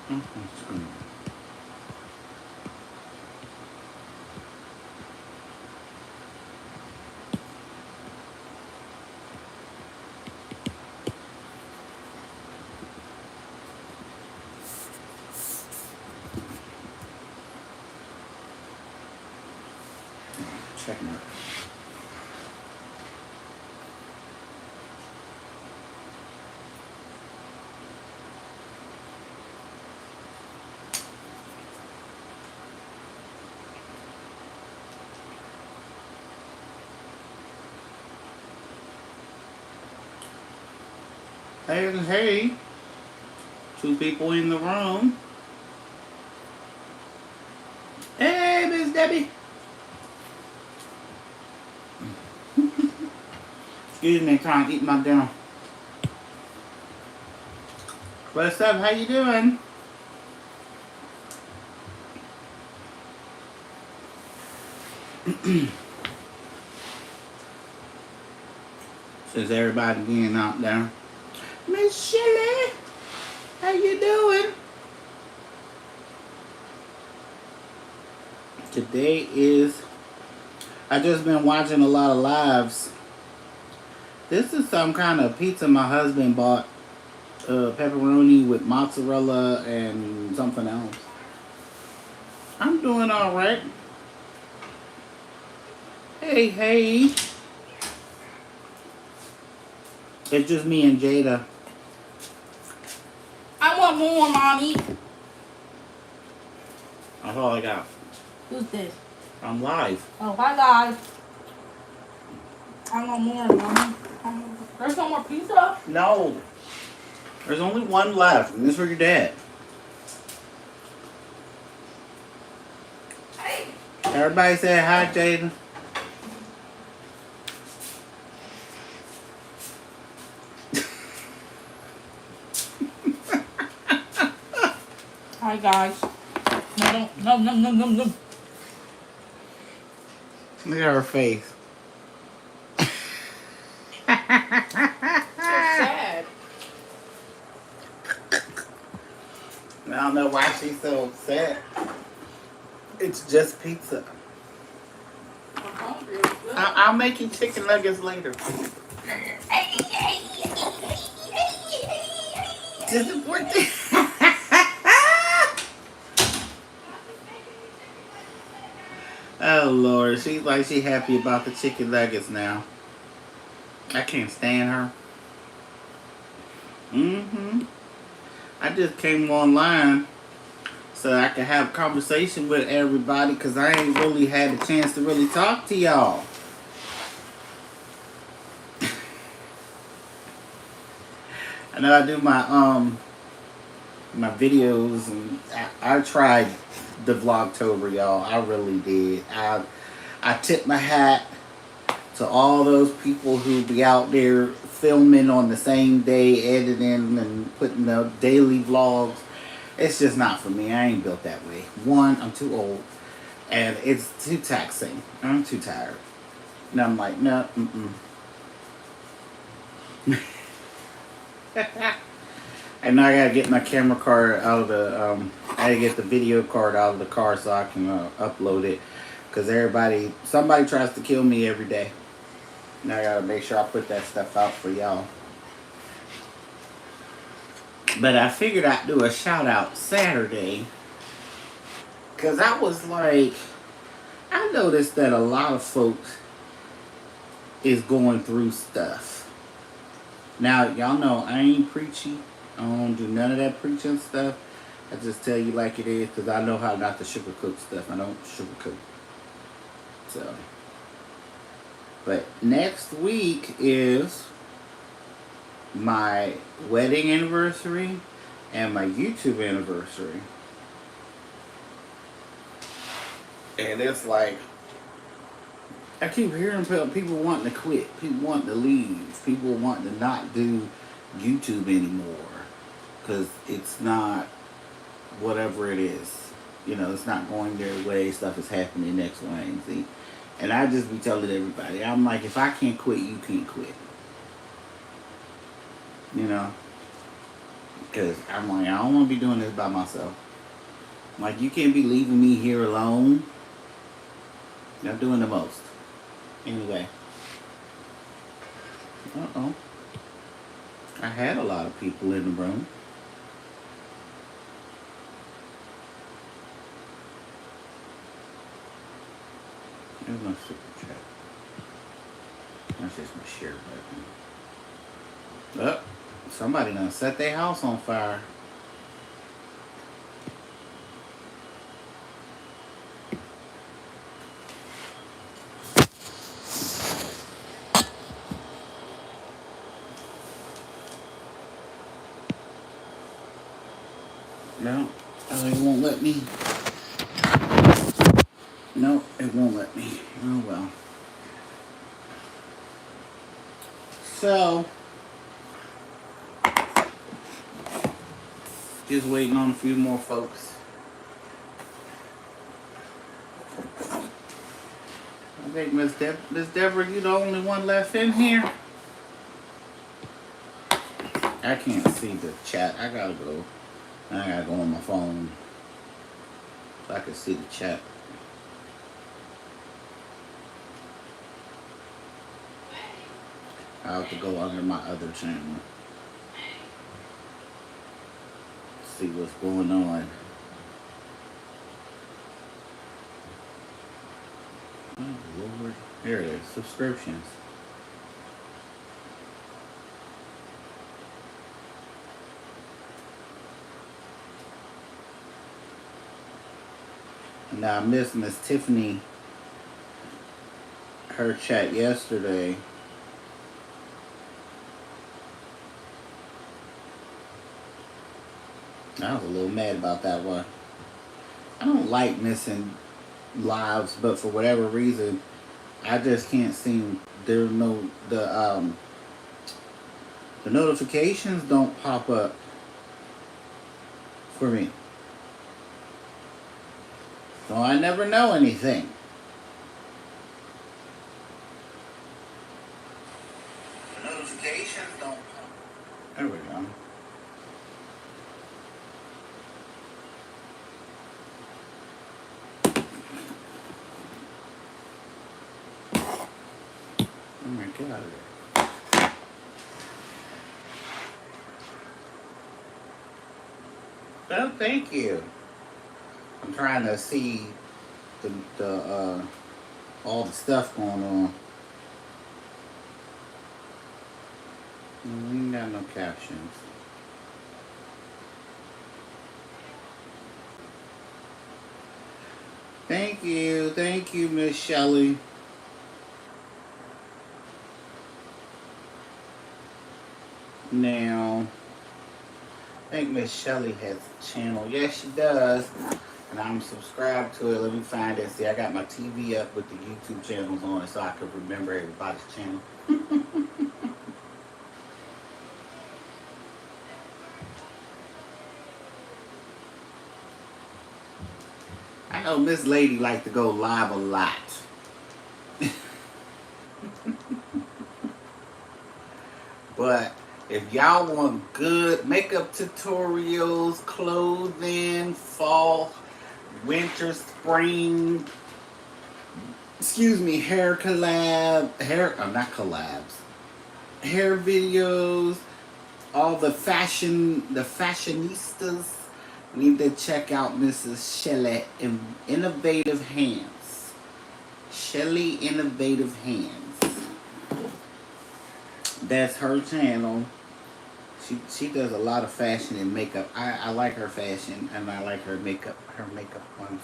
Check mark. Hey, hey. 2 people in the room. Hey, Miss Debbie. Excuse me, trying to eat my dinner. What's up? How you doing? Since everybody being out there. Miss Shelley, how you doing? Today is, I just been watching a lot of lives. This is some kind of pizza my husband bought. Pepperoni with mozzarella and something else. I'm doing alright. Hey, hey. It's just me and Jada. I want more, Mommy. That's all I got. Who's this? I'm live. Oh, hi, guys. I want more, Mommy. There's no more pizza? No. There's only one left, and this is for your dad. Hey. Everybody say hi, Jada. Hi, guys. No. Look at her face. Sad. I don't know why she's so upset. It's just pizza. I'm hungry. I'll make you chicken nuggets later. Disappointed. Oh Lord, she's like she happy about the chicken nuggets now. I can't stand her. I just came online so I could have a conversation with everybody because I ain't really had a chance to really talk to y'all. I know I do my my videos and I tried the Vlogtober, y'all. I really did. I tip my hat to all those people who be out there filming on the same day, editing and putting out daily vlogs. It's just not for me. I ain't built that way. One, I'm too old, and it's too taxing. I'm too tired. And I'm like, no, And now I gotta get my camera card out of the, I gotta get the video card out of the car so I can upload it. Because somebody tries to kill me every day. Now I gotta make sure I put that stuff out for y'all. But I figured I'd do a shout out Saturday. Because I was like, I noticed that a lot of folks is going through stuff. Now, y'all know I ain't preachy. I don't do none of that preaching stuff. I just tell you like it is because I know how not to sugarcoat stuff. I don't sugarcoat. So, but next week is my wedding anniversary and my YouTube anniversary. And it's like, I keep hearing people wanting to quit, people wanting to leave, people wanting to not do YouTube anymore because it's not whatever it is. You know, it's not going their way, stuff is happening X, Y, and Z. And I just be telling everybody, I'm like, if I can't quit, you can't quit. You know? Because I'm like, I don't want to be doing this by myself. Like, you can't be leaving me here alone. I'm doing the most. Anyway. Uh-oh. I had a lot of people in the room. There's no super chat. That's just my share button. Oh, somebody done set their house on fire. No, it won't let me. No, it won't let me. Oh well. So, just waiting on a few more folks. I think Miss Deborah, you the only one left in here. I can't see the chat. I gotta go on my phone so I can see the chat. I have to go under my other channel. See what's going on. Oh Lord. Here it is. Subscriptions. Now I missed Miss Tiffany, her chat yesterday. I was a little mad about that one. I don't like missing lives, but for whatever reason, I just can't seem. There's no the notifications don't pop up for me, so I never know anything. The notifications don't pop. There we go. Oh my God. Oh, thank you. I'm trying to see the all the stuff going on. We ain't got no captions. Thank you, Miss Shelley. Now, I think Miss Shelley has a channel. Yes, she does. And I'm subscribed to it. Let me find it. See, I got my TV up with the YouTube channels on it so I could remember everybody's channel. I know Miss Lady like to go live a lot. But if y'all want good makeup tutorials, clothing, fall, winter, spring, hair not collabs, hair videos, all the fashionistas, need to check out Mrs. Shelley Innovative Hands. Shelley Innovative Hands. That's her channel. She does a lot of fashion and makeup. I like her fashion and I like her makeup ones.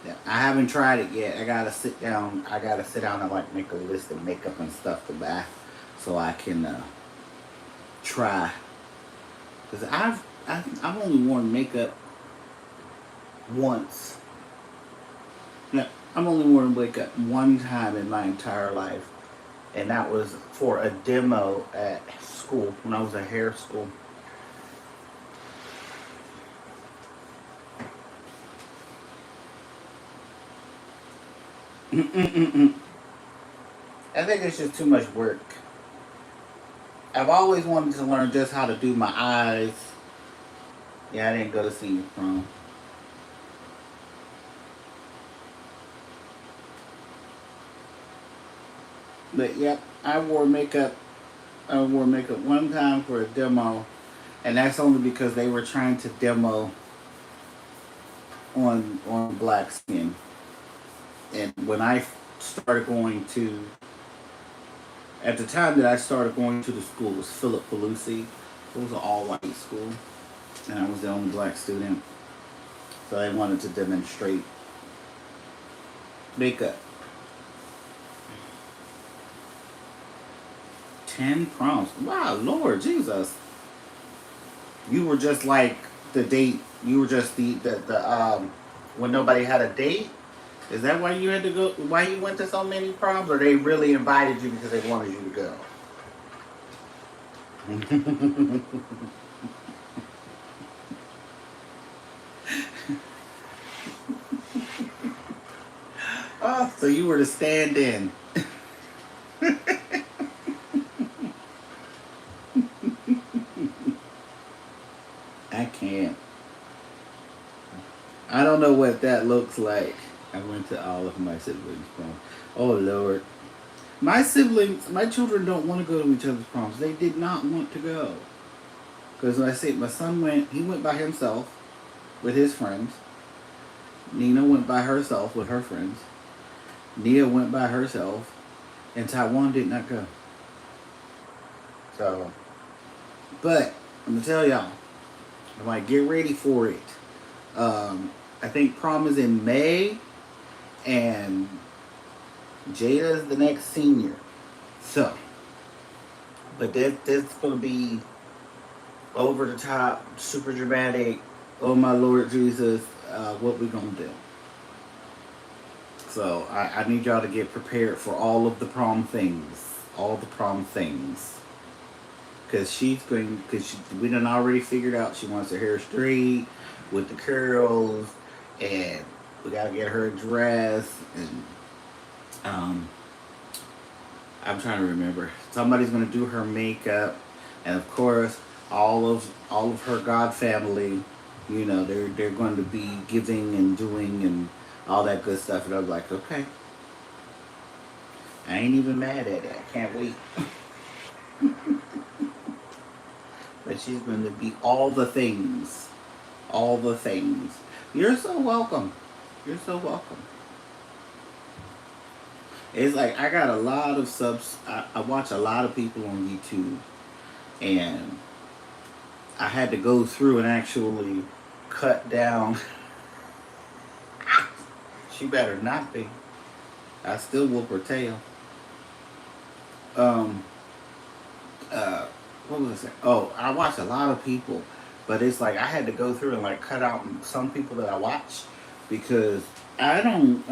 Yeah, I haven't tried it yet. I gotta sit down and like make a list of makeup and stuff to buy so I can try. Cause I've only worn makeup once. No, I've only worn makeup one time in my entire life. And that was for a demo at school, when I was at hair school. I think it's just too much work. I've always wanted to learn just how to do my eyes. Yeah, I didn't go to senior prom. But yep, I wore makeup one time for a demo, and that's only because they were trying to demo on black skin. And when I started going to, at the time that I started going to the school, it was Philip Pelusi. It was an all-white school, and I was the only black student. So they wanted to demonstrate makeup. 10 proms. Wow, Lord Jesus. You were just like the date. You were just the when nobody had a date. Is that why you had to go? Why you went to so many proms, or they really invited you because they wanted you to go? Oh, so you were the stand-in. I can't. I don't know what that looks like. I went to all of my siblings' proms. Oh Lord. My siblings, my children don't want to go to each other's proms. They did not want to go. Because when I say my son went, he went by himself with his friends. Nina went by herself with her friends. Nia went by herself. And Taiwan did not go. So, but I'm going to tell y'all, I'm like, get ready for it. I think prom is in May. And Jada's the next senior. So, but that's going to be over the top, super dramatic. Oh my Lord Jesus, what we going to do? So, I need y'all to get prepared for all of the prom things. All the prom things. Because we done already figured out she wants her hair straight with the curls. And we got to get her a dress. And I'm trying to remember. Somebody's going to do her makeup, and of course, all of her God family. You know, they're going to be giving and doing and all that good stuff. And I was like, okay, I ain't even mad at it. I can't wait. But she's going to be all the things, all the things. You're so welcome. You're so welcome. It's like I got a lot of subs. I watch a lot of people on YouTube, and I had to go through and actually cut down. She better not be. I still whoop her tail. What was I saying? Oh, I watch a lot of people, but it's like I had to go through and like cut out some people that I watch because I don't.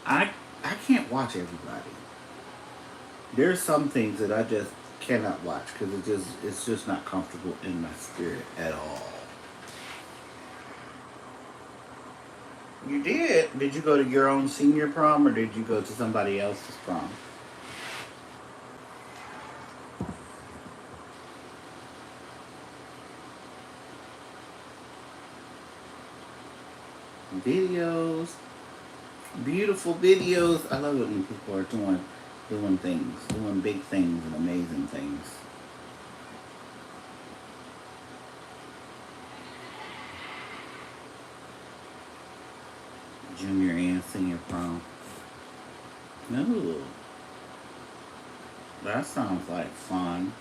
I can't watch everybody. There's some things that I just cannot watch because it's just not comfortable in my spirit at all. You did? Did you go to your own senior prom or did you go to somebody else's prom? Videos. Beautiful videos. I love it when people are doing things, doing big things and amazing things. Junior and senior prom. No. That sounds like fun.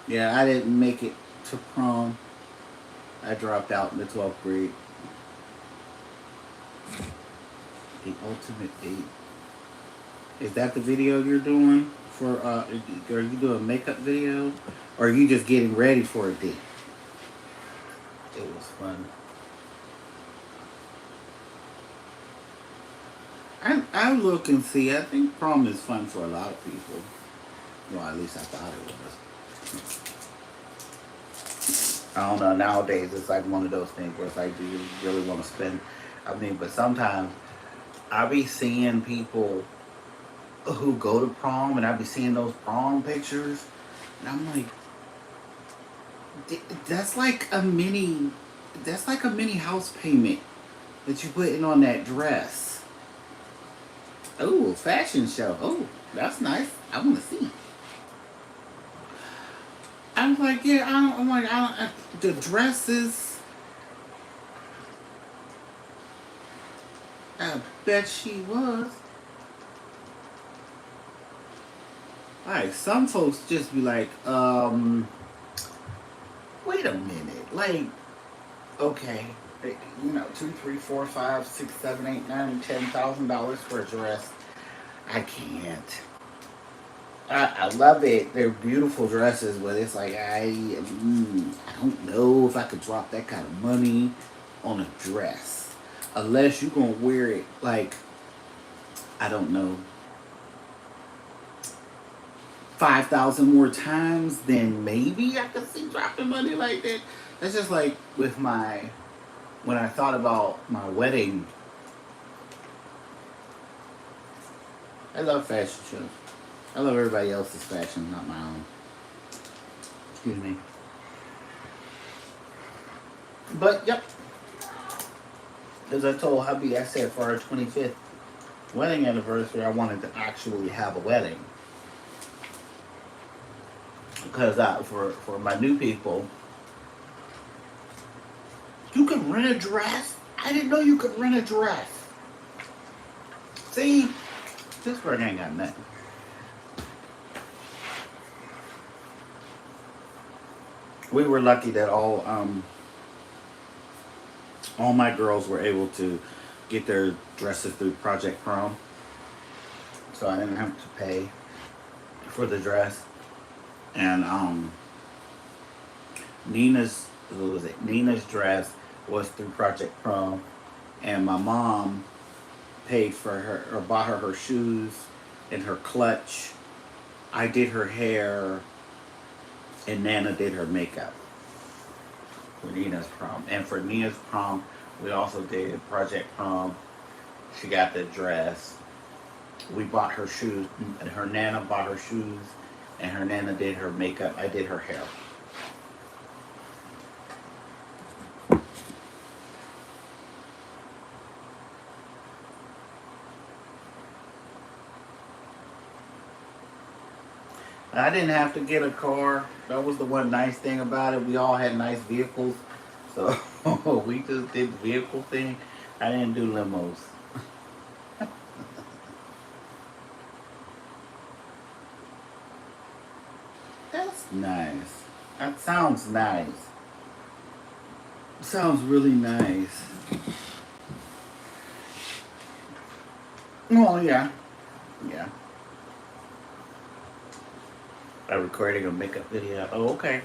Yeah, I didn't make it to prom. I dropped out in the 12th grade. The ultimate date. Is that the video you're doing for, are you doing a makeup video? Or are you just getting ready for a date? It was fun. I look and see, I think prom is fun for a lot of people. Well, at least I thought it was. I don't know, nowadays it's like one of those things where it's like, do you really want to spend, but sometimes I be seeing people who go to prom, and I be seeing those prom pictures, and I'm like, that's like a mini, that's like a mini house payment that you putting on that dress. Oh, fashion show. Oh, that's nice. I want to see. I'm like, yeah, I don't. I'm like, the dresses. I bet she was. Like some folks just be like, wait a minute, like, okay, you know, two, three, four, five, six, seven, eight, nine, $10,000 for a dress. I can't. I love it. They're beautiful dresses, but it's like I don't know if I could drop that kind of money on a dress, unless you're gonna wear it like, I don't know, 5,000 more times. Then maybe I could see dropping money like that. That's just like with my when I thought about my wedding. I love fashion shows. I love everybody else's fashion, not my own. Excuse me. But yep, as I told hubby, I said for our 25th wedding anniversary, I wanted to actually have a wedding. Because for my new people, you can rent a dress. I didn't know you could rent a dress. See, Pittsburgh ain't got nothing. We were lucky that all my girls were able to get their dresses through Project Prom, so I didn't have to pay for the dress. And Nina's what was it? Nina's dress was through Project Prom, and my mom paid for her or bought her shoes and her clutch. I did her hair, and Nana did her makeup for Nina's prom. And for Nina's prom, we also did Project Prom. She got the dress. We bought her shoes, and her Nana bought her shoes, and her Nana did her makeup. I did her hair. I didn't have to get a car. That was the one nice thing about it. We all had nice vehicles. So we just did the vehicle thing. I didn't do limos. That's nice. That sounds nice. Sounds really nice. Oh, yeah. Yeah. I'm recording a makeup video. Oh, okay.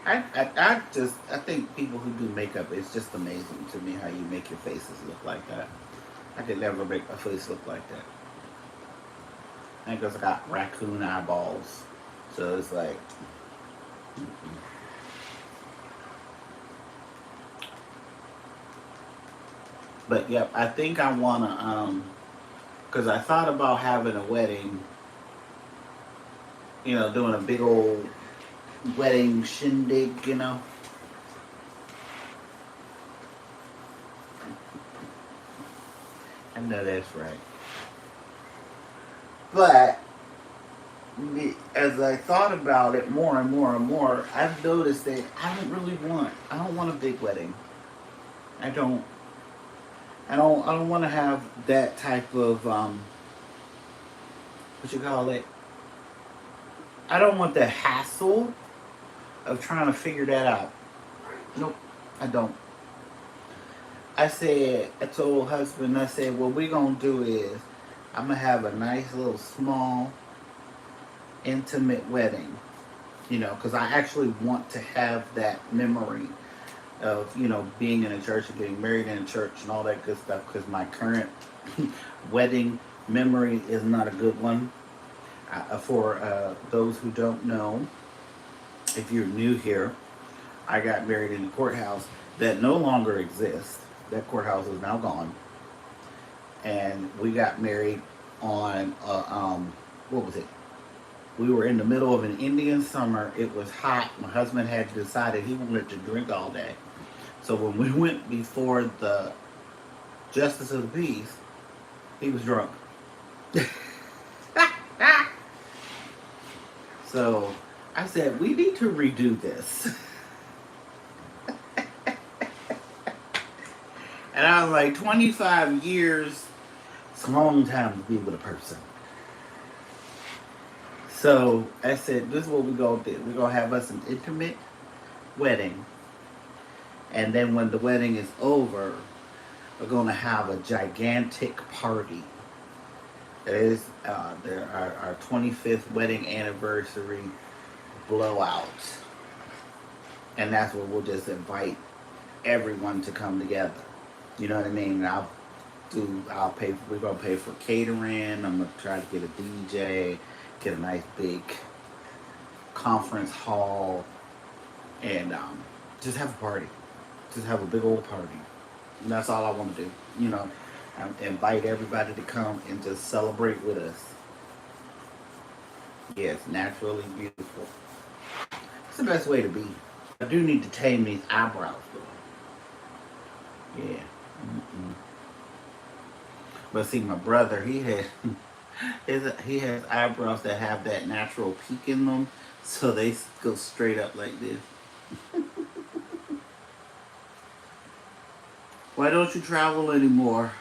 I think people who do makeup, it's just amazing to me how you make your faces look like that. I could never make my face look like that. I think because I got raccoon eyeballs. So it's like, mm-mm. But yep, I think I wanna because I thought about having a wedding, doing a big old wedding shindig. I know that's right. But as I thought about it more and more and more, I've noticed that I don't want a big wedding. I don't. I don't want to have that type of what you call it. I don't want the hassle of trying to figure that out. Nope, I don't. I told husband, I said, what we're gonna do is I'm gonna have a nice little small intimate wedding, because I actually want to have that memory of, being in a church and getting married in a church and all that good stuff, because my current wedding memory is not a good one. For those who don't know, if you're new here, I got married in a courthouse that no longer exists. That courthouse is now gone. and we got married on what was it? We were in the middle of an Indian summer. It was hot. My husband had decided he wanted to drink all day. So when we went before the Justice of the Peace, he was drunk. So I said, we need to redo this. And I was like, 25 years, it's a long time to be with a person. So I said, this is what we're going to do. We're going to have us an intimate wedding. And then when the wedding is over, we're going to have a gigantic party. It is our 25th wedding anniversary blowout. And that's where we'll just invite everyone to come together. You know what I mean? We're gonna pay for catering. I'm gonna try to get a DJ, get a nice big conference hall, and just have a party. Just have a big old party. And that's all I want to do. You know, invite everybody to come and just celebrate with us. Yes, naturally beautiful. It's the best way to be. I do need to tame these eyebrows though. Yeah. Mm-mm. But see, my brother, he has eyebrows that have that natural peak in them, so they go straight up like this. Why don't you travel anymore?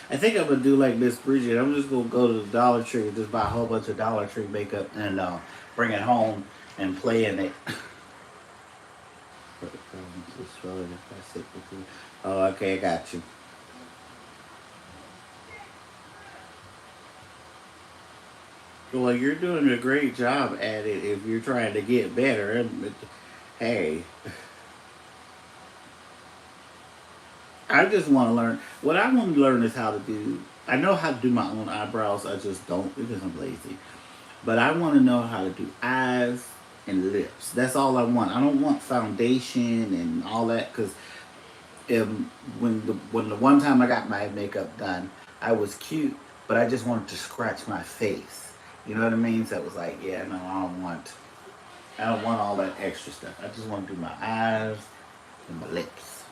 I think I'm gonna do like Miss Bridget. I'm just gonna go to the Dollar Tree and just buy a whole bunch of Dollar Tree makeup and bring it home and play in it. Oh, okay, I got you. Well, you're doing a great job at it if you're trying to get better. Hey, I just want to learn. What I want to learn is how to do. I know how to do my own eyebrows. I just don't because I'm lazy. But I want to know how to do eyes and lips. That's all I want. I don't want foundation and all that because when the one time I got my makeup done, I was cute, but I just wanted to scratch my face. You know what I mean? So it was like, yeah, no, I don't want all that extra stuff. I just want to do my eyes and my lips.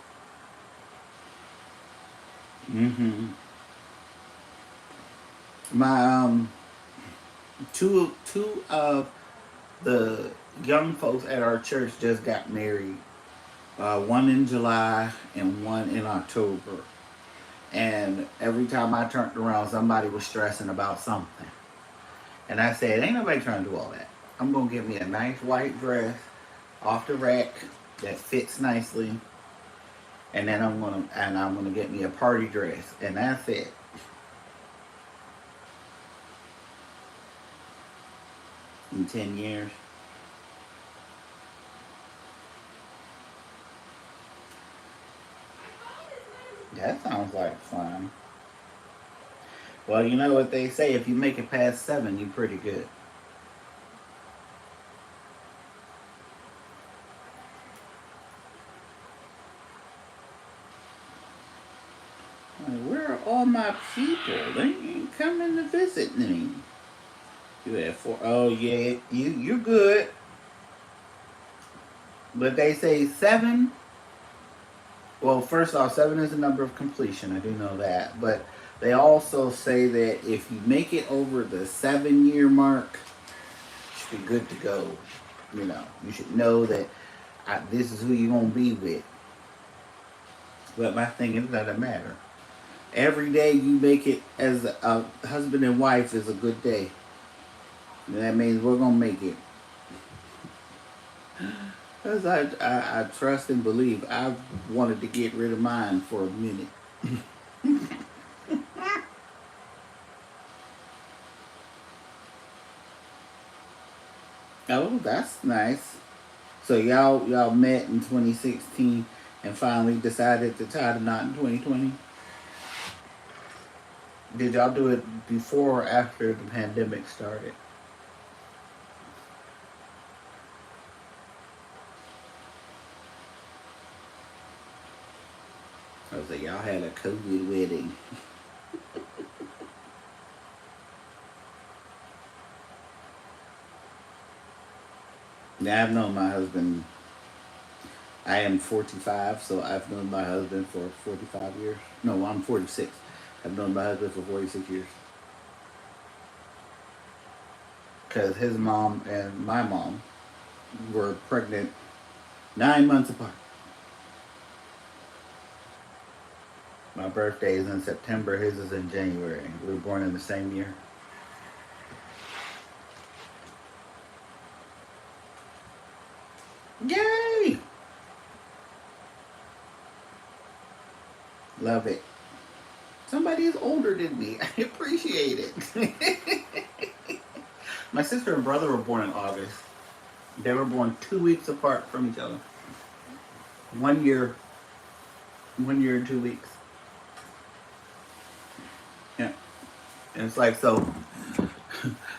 Mm-hmm. My two of the young folks at our church just got married. One in July and one in October. And every time I turned around, somebody was stressing about something. And I said, ain't nobody trying to do all that. I'm going to get me a nice white dress off the rack that fits nicely. And then I'm gonna get me a party dress. And that's it. In 10 years. That sounds like fun. Well, you know what they say, if you make it past 7, you're pretty good. Like, where are all my people? They ain't coming to visit me. You had 4. Oh yeah, you're good. But they say 7. Well, first off, 7 is the number of completion. I do know that. But they also say that if you make it over the 7-year mark, you should be good to go. You know, you should know that this is who you're going to be with. But my thing is, it doesn't matter. Every day you make it as a husband and wife is a good day. And that means we're going to make it. Because I trust and believe. I've wanted to get rid of mine for a minute. Oh, that's nice. So y'all met in 2016 and finally decided to tie the knot in 2020. Did y'all do it before or after the pandemic started? I was like, y'all had a COVID wedding. Now I've known my husband. I am 45, so I've known my husband for 45 years. No, I'm 46. I've known my husband for 46 years. Because his mom and my mom were pregnant 9 months apart. My birthday is in September, his is in January. We were born in the same year. Yay! Love it. Somebody is older than me. I appreciate it. My sister and brother were born in August. They were born 2 weeks apart from each other. 1 year. 1 year and 2 weeks. Yeah. And it's like, so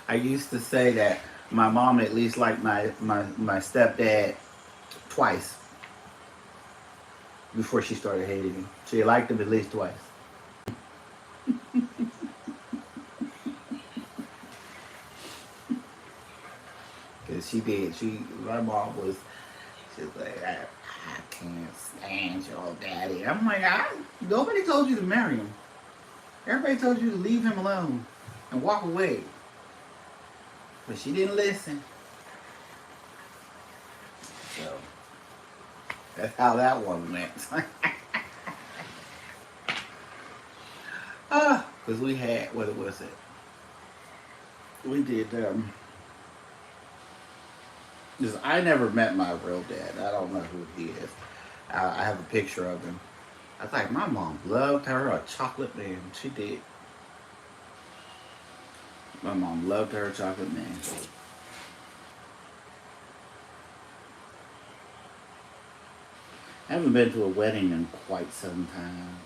I used to say that my mom at least liked my stepdad twice before she started hating him. She liked him at least twice. Cause she did. My mom was. She's like, I can't stand your daddy. I'm like, nobody told you to marry him. Everybody told you to leave him alone and walk away. But she didn't listen. So that's how that one went. Because we had, what was it? We did, because I never met my real dad. I don't know who he is. I have a picture of him. I was like, my mom loved her a chocolate man. She did. My mom loved her a chocolate man. I haven't been to a wedding in quite some time.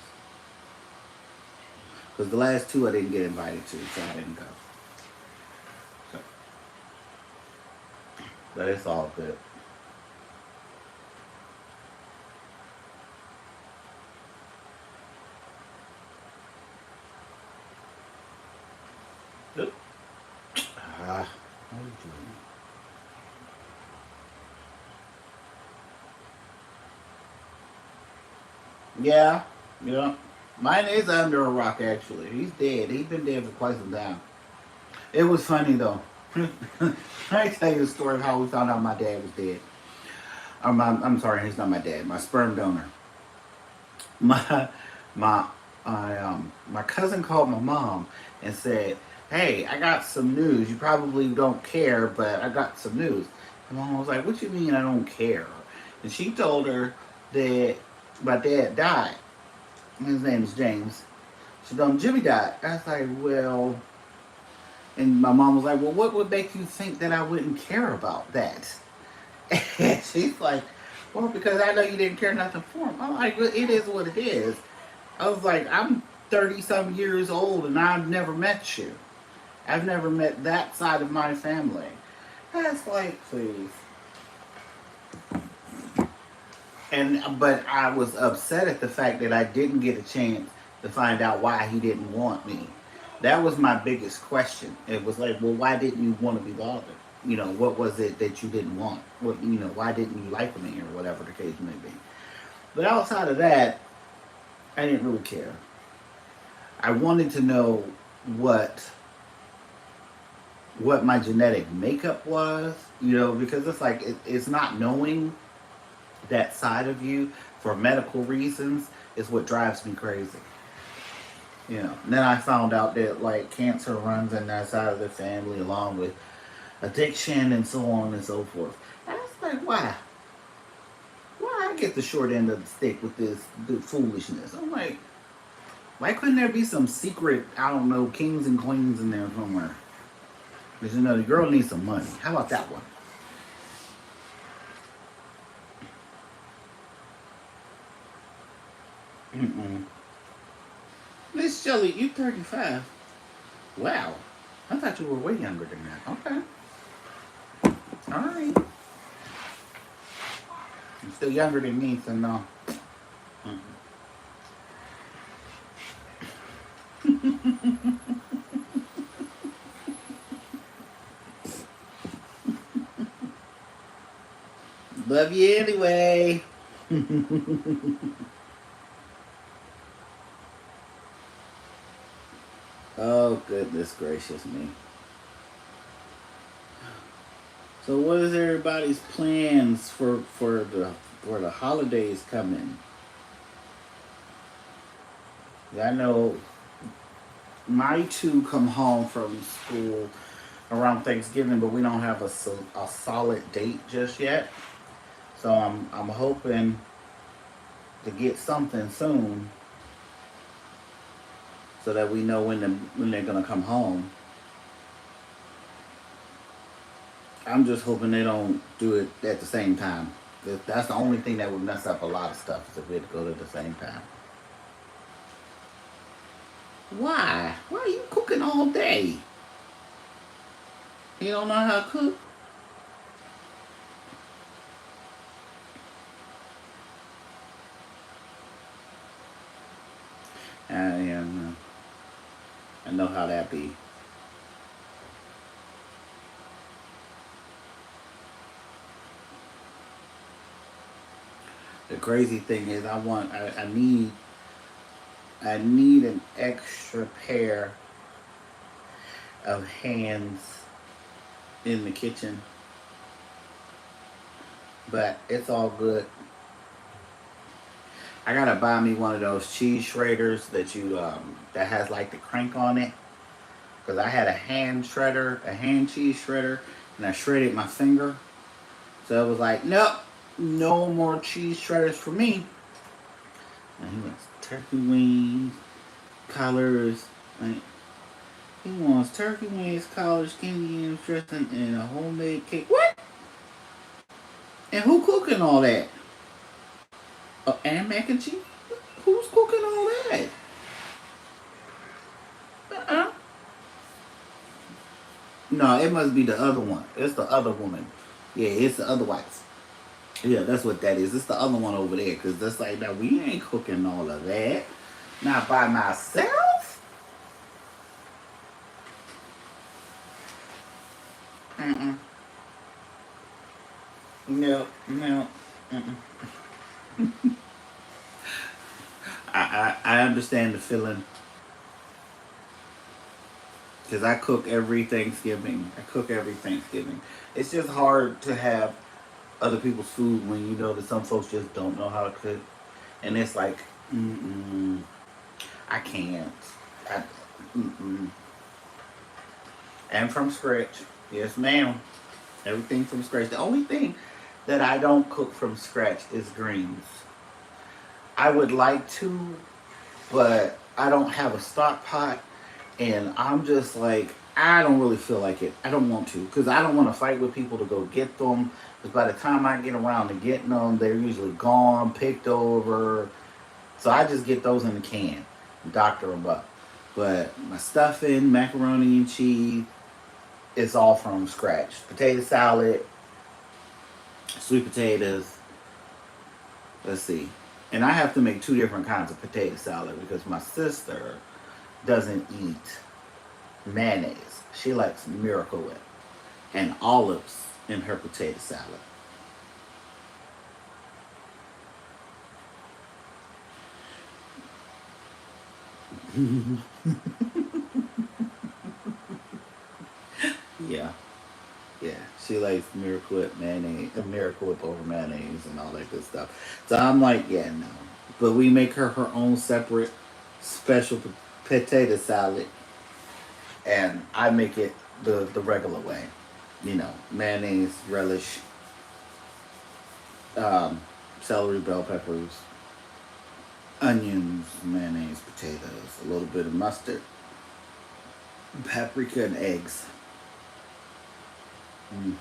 Because the last two I didn't get invited to, so I didn't go. So, but it's all good. Oop. What are you doing? Yeah. Mine is under a rock, actually. He's dead. He's been dead for quite some time. It was funny, though. I tell you a story of how we found out my dad was dead. I'm sorry, he's not my dad. My sperm donor. My cousin called my mom and said, "Hey, I got some news. You probably don't care, but I got some news." And mom was like, "What you mean I don't care?" And she told her that my dad died. His name is James. She told him Jimmy died. I was like, well, and my mom was like, well, what would make you think that I wouldn't care about that? And she's like, well, because I know you didn't care nothing for him. I'm like, well, it is what it is. I was like, I'm 30-some years old and I've never met you. I've never met that side of my family. That's like, please. But I was upset at the fact that I didn't get a chance to find out why he didn't want me. That was my biggest question. It was like, well, why didn't you want to be bothered? What was it that you didn't want? Why didn't you like me or whatever the case may be? But outside of that, I didn't really care. I wanted to know what my genetic makeup was, because it's like, it's not knowing that side of you for medical reasons is what drives me crazy. And then I found out that like cancer runs in that side of the family along with addiction and so on and so forth. And I was like, why? Why I get the short end of the stick with this foolishness? I'm like, why couldn't there be some secret, I don't know, kings and queens in there somewhere? Because the girl needs some money. How about that one? Mm-mm. Miss Shelley, you 35. Wow. I thought you were way younger than that. Okay. All right. You're still younger than me, so no. Love you anyway. Oh, goodness gracious me. So what is everybody's plans for the holidays coming? I know my two come home from school around Thanksgiving, but we don't have a solid date just yet. So I'm hoping to get something soon so that we know when they're gonna come home. I'm just hoping they don't do it at the same time. That's the only thing that would mess up a lot of stuff is if we had to go at the same time. Why? Why are you cooking all day? You don't know how to cook? And I know how that be. The crazy thing is, I need an extra pair of hands in the kitchen, but it's all good. I gotta buy me one of those cheese shredders that has like the crank on it, because I had a hand shredder, a hand cheese shredder, and I shredded my finger. So it was like, nope, no more cheese shredders for me. And he wants turkey wings, collards. Like, he wants turkey wings, collards, candy yams, dressing, and a homemade cake. What? And who cooking all that? Oh, and mac and cheese? Who's cooking all that? Uh-uh. No, it must be the other one. It's the other woman. Yeah, it's the other wife. Yeah, that's what that is. It's the other one over there. Because that's like, now we ain't cooking all of that. Not by myself. Mm-mm. No, no. Mm-mm. I understand the feeling. Because I cook every Thanksgiving. I cook every Thanksgiving. It's just hard to have other people's food when you know that some folks just don't know how to cook. And it's like, mm-mm, I can't. I, mm-mm. And from scratch. Yes, ma'am. Everything from scratch. The only thing that I don't cook from scratch is greens. I would like to, but I don't have a stock pot. And I'm just like, I don't really feel like it. I don't want to. Because I don't want to fight with people to go get them. Because by the time I get around to getting them, they're usually gone, picked over. So I just get those in the can and doctor them up. But my stuffing, macaroni and cheese, it's all from scratch. Potato salad, sweet potatoes. Let's see. And I have to make two different kinds of potato salad because my sister doesn't eat mayonnaise. She likes Miracle Whip and olives in her potato salad. Yeah, yeah. She likes Miracle Whip mayonnaise, Miracle Whip over mayonnaise and all that good stuff. So I'm like, yeah, no. But we make her own separate special potato salad, and I make it the regular way. Mayonnaise, relish, um, celery, bell peppers, onions, mayonnaise, potatoes, a little bit of mustard, paprika, and eggs. Hmm.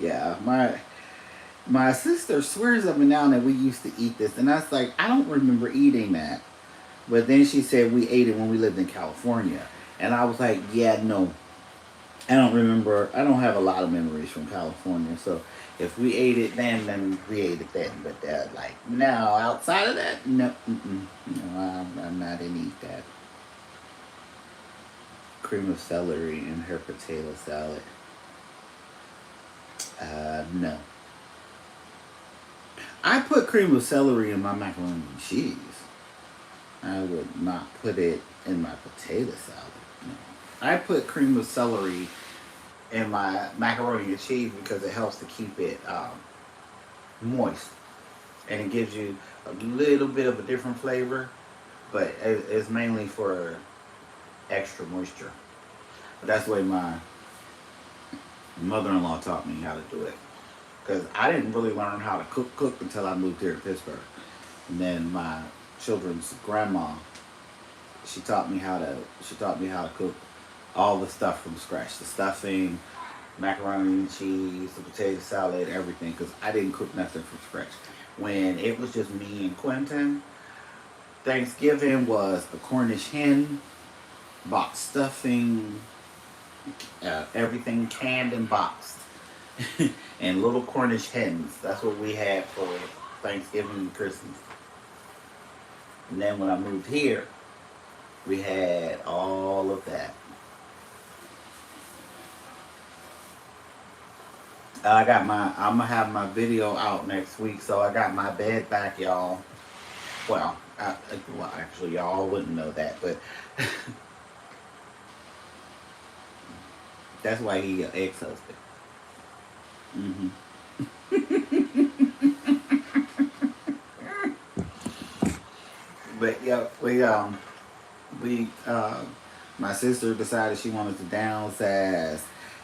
Yeah, My sister swears up and down that we used to eat this, and I was like, I don't remember eating that. But then she said we ate it when we lived in California, and I was like, yeah, no, I don't remember. I don't have a lot of memories from California, so if we ate it then we ate it then. But like now, outside of that, no, no, I'm not in eat that. Cream of celery in her potato salad. No. I put cream of celery in my macaroni and cheese. I would not put it in my potato salad. No. I put cream of celery in my macaroni and cheese because it helps to keep it moist, and it gives you a little bit of a different flavor, but it's mainly for extra moisture. But that's the way my mother-in-law taught me how to do it, because I didn't really learn how to cook until I moved here to Pittsburgh. And then my children's grandma, she taught me how to cook all the stuff from scratch, the stuffing, macaroni and cheese, the potato salad, everything, because I didn't cook nothing from scratch. When it was just me and Quentin, Thanksgiving was a Cornish hen, box stuffing, everything canned and boxed, and little Cornish hens. That's what we had for Thanksgiving and Christmas. And then when I moved here, we had all of that. I'm gonna have my video out next week, so I got my bed back, y'all. Well, well, actually, y'all wouldn't know that, but that's why he your ex-husband. Hmm. But yeah, we my sister decided she wanted to downsize,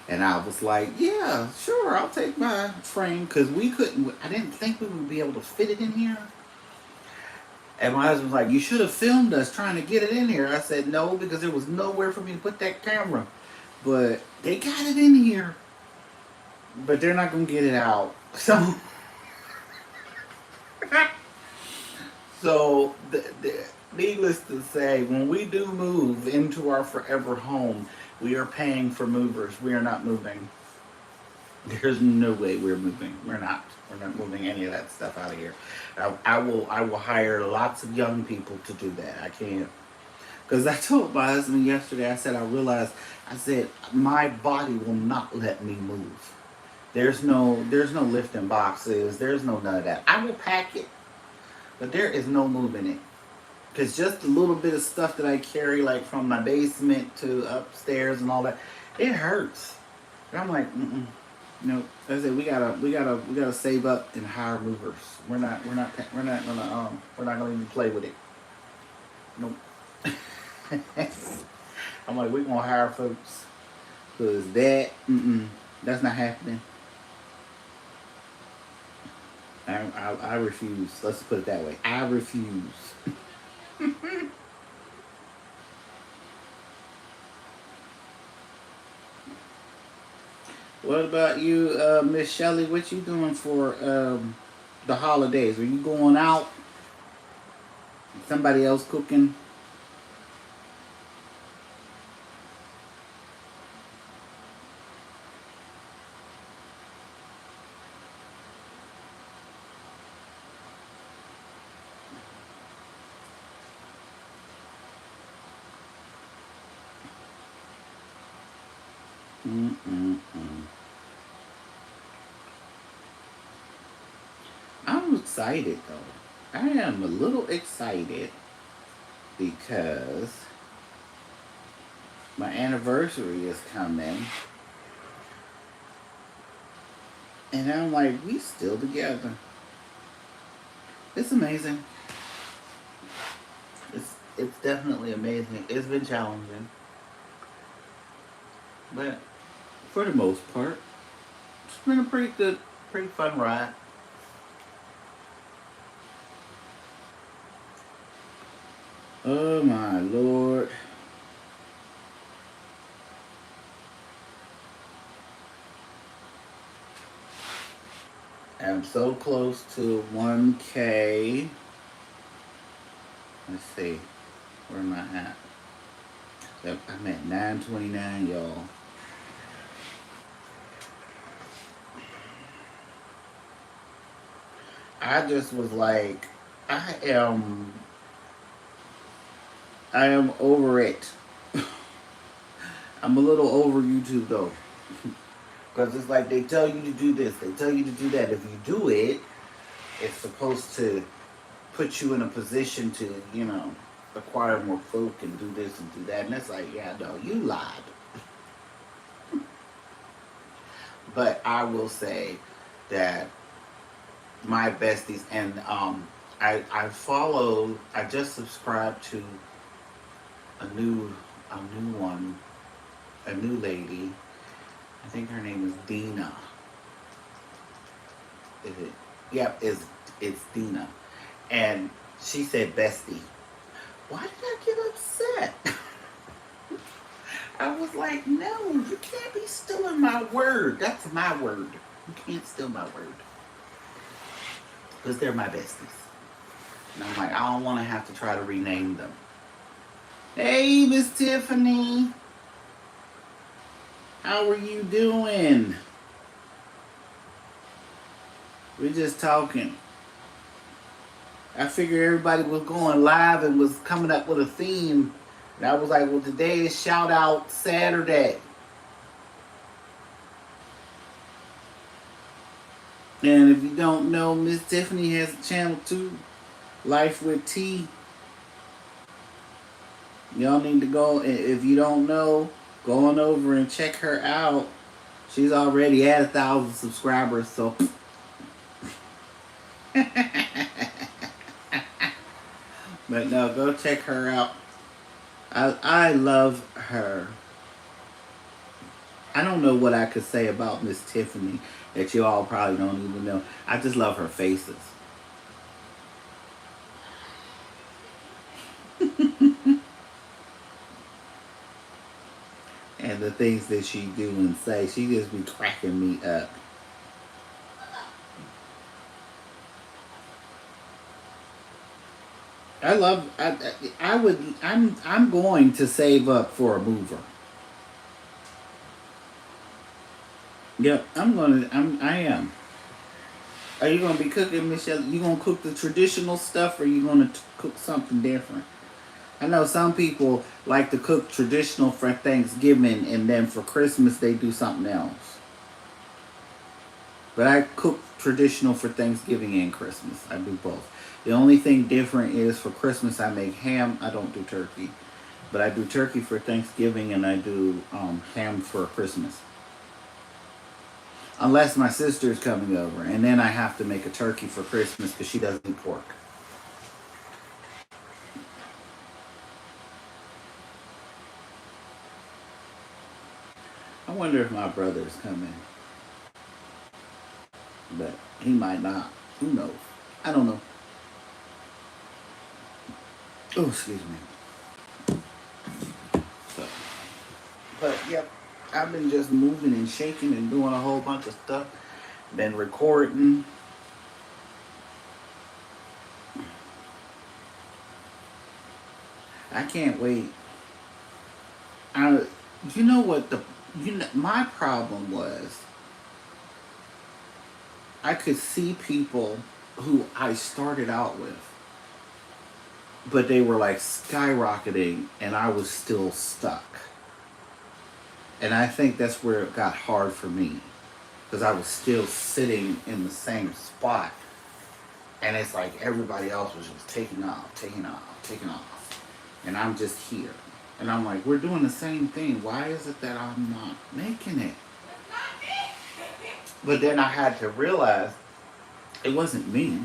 and I was like, yeah, sure, I'll take my frame, because we couldn't. I didn't think we would be able to fit it in here. And my husband was like, you should have filmed us trying to get it in here. I said no, because there was nowhere for me to put that camera. But they got it in here. But they're not gonna get it out. So needless to say, when we do move into our forever home, we are paying for movers. We are not moving. There's no way we're moving. We're not. We're not moving any of that stuff out of here. I will hire lots of young people to do that. I can't. Because I told my husband yesterday, I said, my body will not let me move. There's no lifting boxes. There's no none of that. I will pack it, but there is no moving it. Because just a little bit of stuff that I carry, like from my basement to upstairs and all that, it hurts. And I'm like, no. I said we gotta save up and hire movers. We're not gonna even play with it. Nope. I'm like, we're gonna hire folks, because that's not happening. I refuse. Let's put it that way. I refuse. What about you, Miss Shelley? What you doing for the holidays? Are you going out? Somebody else cooking? I'm excited though. I am a little excited because my anniversary is coming, and I'm like, we still together. It's amazing. It's definitely amazing. It's been challenging, but for the most part, it's been a pretty fun ride. Oh my lord. I'm so close to 1K. Let's see. Where am I at? Yep, I'm at 929, y'all. I just was like, I am, I am over it. I'm a little over YouTube though, because it's like they tell you to do this, they tell you to do that. If you do it, it's supposed to put you in a position to, acquire more folk and do this and do that. And it's like, yeah, no, you lied. But I will say that my besties and I just subscribed to a new a new lady. I think her name is Dina. Is it? Yep, it's Dina. And she said bestie. Why did I get upset? I was like, no, you can't be stealing my word. That's my word. You can't steal my word. Because they're my besties. And I'm like, I don't want to have to try to rename them. Hey, Miss Tiffany. How are you doing? We're just talking. I figured everybody was going live and was coming up with a theme. And I was like, well, today is Shoutout Saturday. And if you don't know, Miss Tiffany has a channel too. Life with T. Y'all need to go. If you don't know, go on over and check her out. She's already at 1,000 subscribers, so. But no, go check her out. I love her. I don't know what I could say about Miss Tiffany that you all probably don't even know. I just love her faces. And the things that she do and say, she just be cracking me up. I'm going to save up for a mover. Yep, I am. Are you gonna be cooking, Michelle? You gonna cook the traditional stuff, or you gonna cook something different? I know some people like to cook traditional for Thanksgiving, and then for Christmas they do something else. But I cook traditional for Thanksgiving and Christmas. I do both. The only thing different is for Christmas I make ham. I don't do turkey. But I do turkey for Thanksgiving and I do ham for Christmas. Unless my sister's coming over. And then I have to make a turkey for Christmas because she doesn't eat pork. I wonder if my brother's coming. But he might not. Who knows? I don't know. Oh, excuse me. So, but yep, I've been just moving and shaking and doing a whole bunch of stuff. Been recording. I can't wait. You know what my problem was? I could see people who I started out with, but they were like skyrocketing and I was still stuck. And I think that's where it got hard for me, because I was still sitting in the same spot. And it's like everybody else was just taking off. And I'm just here. And I'm like, we're doing the same thing. Why is it that I'm not making it? But then I had to realize it wasn't me.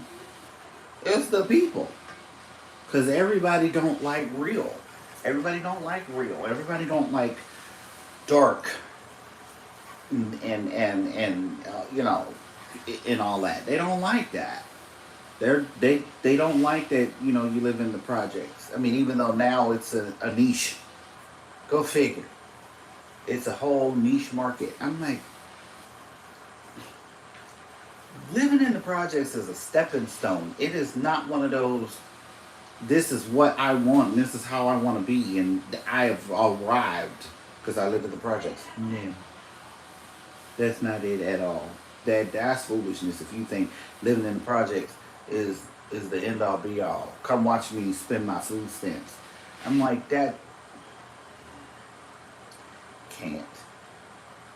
It's the people. Because everybody don't like real. Everybody don't like real. Everybody don't like dark and and all that. They don't like that. They don't like that, you live in the projects. I mean, even though now it's a niche. Go figure. It's a whole niche market. I'm like, living in the projects is a stepping stone. It is not one of those, this is what I want, and this is how I want to be, and I have arrived because I live in the projects. No, that's not it at all. That's foolishness if you think living in the projects is the end all be all. Come watch me spend my food stamps. I'm like, that can't.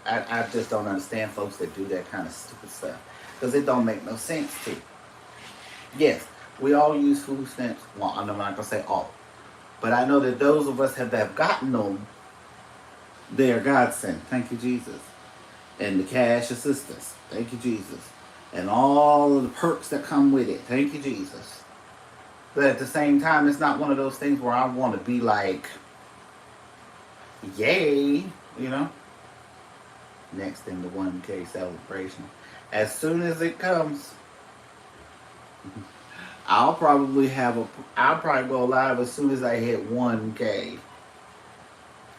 I just don't understand folks that do that kind of stupid stuff because it don't make no sense to. Yes, we all use food stamps. Well, I'm not gonna say all, but I know that those of us that have gotten them, they are godsend. Thank you, Jesus. And the cash assistance. Thank you, Jesus. And all of the perks that come with it. Thank you, Jesus. But at the same time, it's not one of those things where I want to be like, yay, you know. Next in the 1K celebration. As soon as it comes, I'll probably go live as soon as I hit 1K.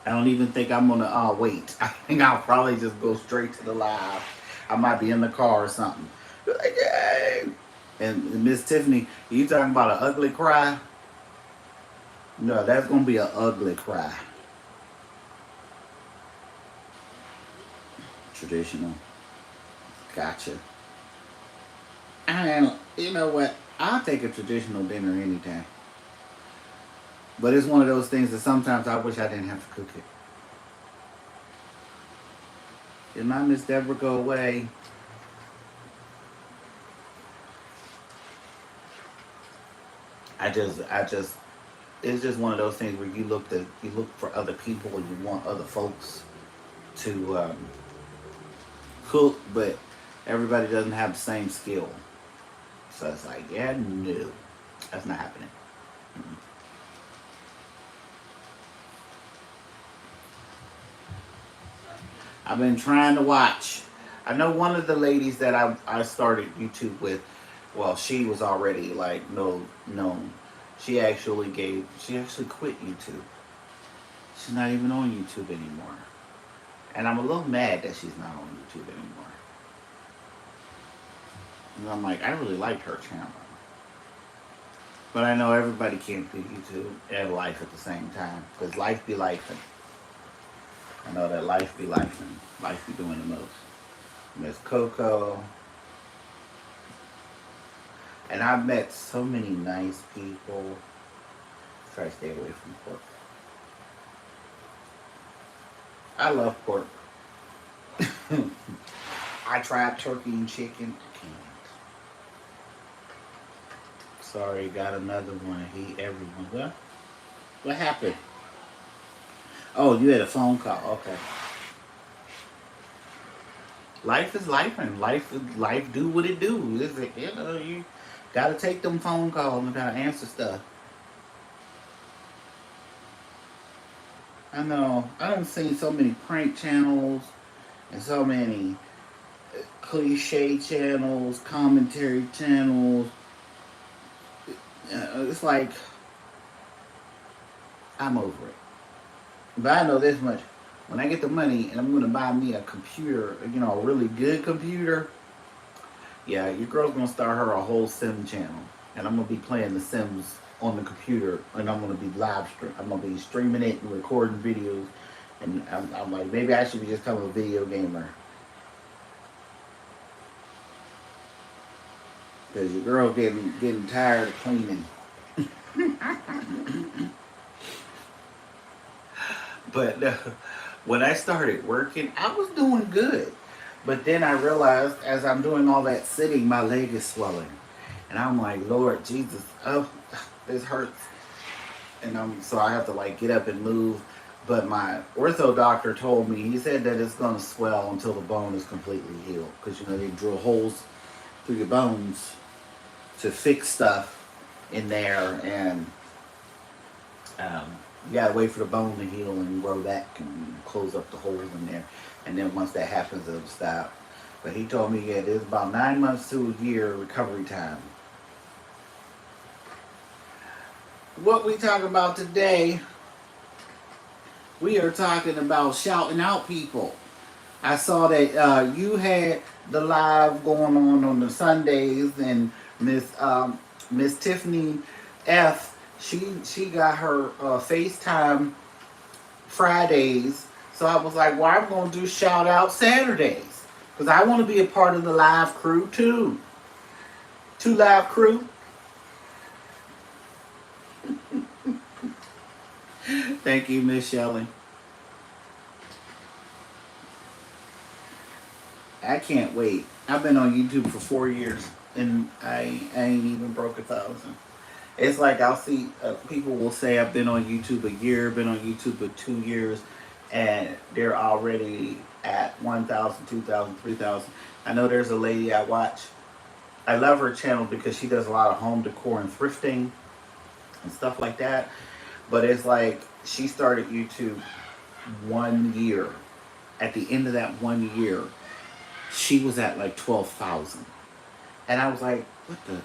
I don't even think I'm gonna wait. I think I'll probably just go straight to the live. I might be in the car or something. Like, yay! And Miss Tiffany, you talking about an ugly cry? No, that's gonna be an ugly cry. Traditional. Gotcha. And you know what? I'll take a traditional dinner anytime. But it's one of those things that sometimes I wish I didn't have to cook it. Did my Miss Deborah go away? It's just one of those things where you look for other people and you want other folks to cook, but everybody doesn't have the same skill. So it's like, yeah, no, that's not happening. Mm-hmm. I've been trying to watch. I know one of the ladies that I started YouTube with, well, she was already like known. She actually quit YouTube. She's not even on YouTube anymore. And I'm a little mad that she's not on YouTube anymore. And I'm like, I really liked her channel. But I know everybody can't do YouTube and life at the same time. Because life be lifing. I know that life be lifing. Life be doing the most. Miss Coco. And I've met so many nice people. Try to stay away from pork. I love pork. I tried turkey and chicken. I can't. Sorry, got another one. I hate everyone. What happened? Oh, you had a phone call. Okay. Life is life, and life do what it do. It's like, you know, you gotta take them phone calls and gotta answer stuff. I know. I done seen so many prank channels and so many cliche channels, commentary channels. It's like, I'm over it. But I know this much. When I get the money and I'm going to buy me a computer, you know, a really good computer, yeah, your girl's going to start her a whole Sim channel. And I'm going to be playing the Sims on the computer. And I'm going to be I'm going to be streaming it and recording videos. And I'm like, maybe I should become a video gamer. Because your girl getting tired of cleaning. But when I started working, I was doing good. But then I realized as I'm doing all that sitting, my leg is swelling. And I'm like, Lord Jesus, oh, this hurts. And so I have to like get up and move. But my ortho doctor told me, he said that it's going to swell until the bone is completely healed. Because, you know, they drill holes through your bones to fix stuff in there. And you gotta wait for the bone to heal and grow back and close up the holes in there. And then once that happens, it'll stop. But he told me, yeah, there's about 9 months to a year recovery time. What we talking about today, we are talking about shouting out people. I saw that you had the live going on the Sundays, and Miss Tiffany F. She got her FaceTime Fridays. So I was like, well, I'm gonna do shout out Saturdays because I want to be a part of the live crew too. Two live crew. Thank you, Miss Shelley. I can't wait. I've been on YouTube for 4 years, and I ain't even broke 1,000. It's like I'll see people will say I've been on YouTube a year, been on YouTube for 2 years, and they're already at 1,000, 2,000, 3,000. I know there's a lady I watch. I love her channel because she does a lot of home decor and thrifting and stuff like that. But it's like she started YouTube 1 year. At the end of that 1 year, she was at like 12,000. And I was like, what the?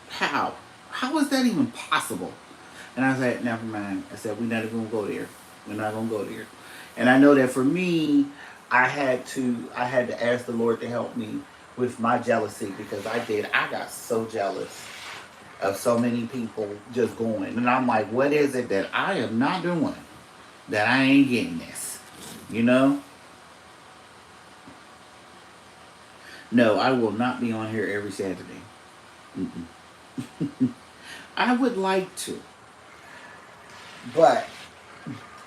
How? How is that even possible? And I said, never mind. I said, we're not going to go there. We're not going to go there. And I know that for me, I had to ask the Lord to help me with my jealousy because I got so jealous of so many people just going. And I'm like, what is it that I am not doing that I ain't getting this? You know? No, I will not be on here every Saturday. Mm-mm. I would like to. But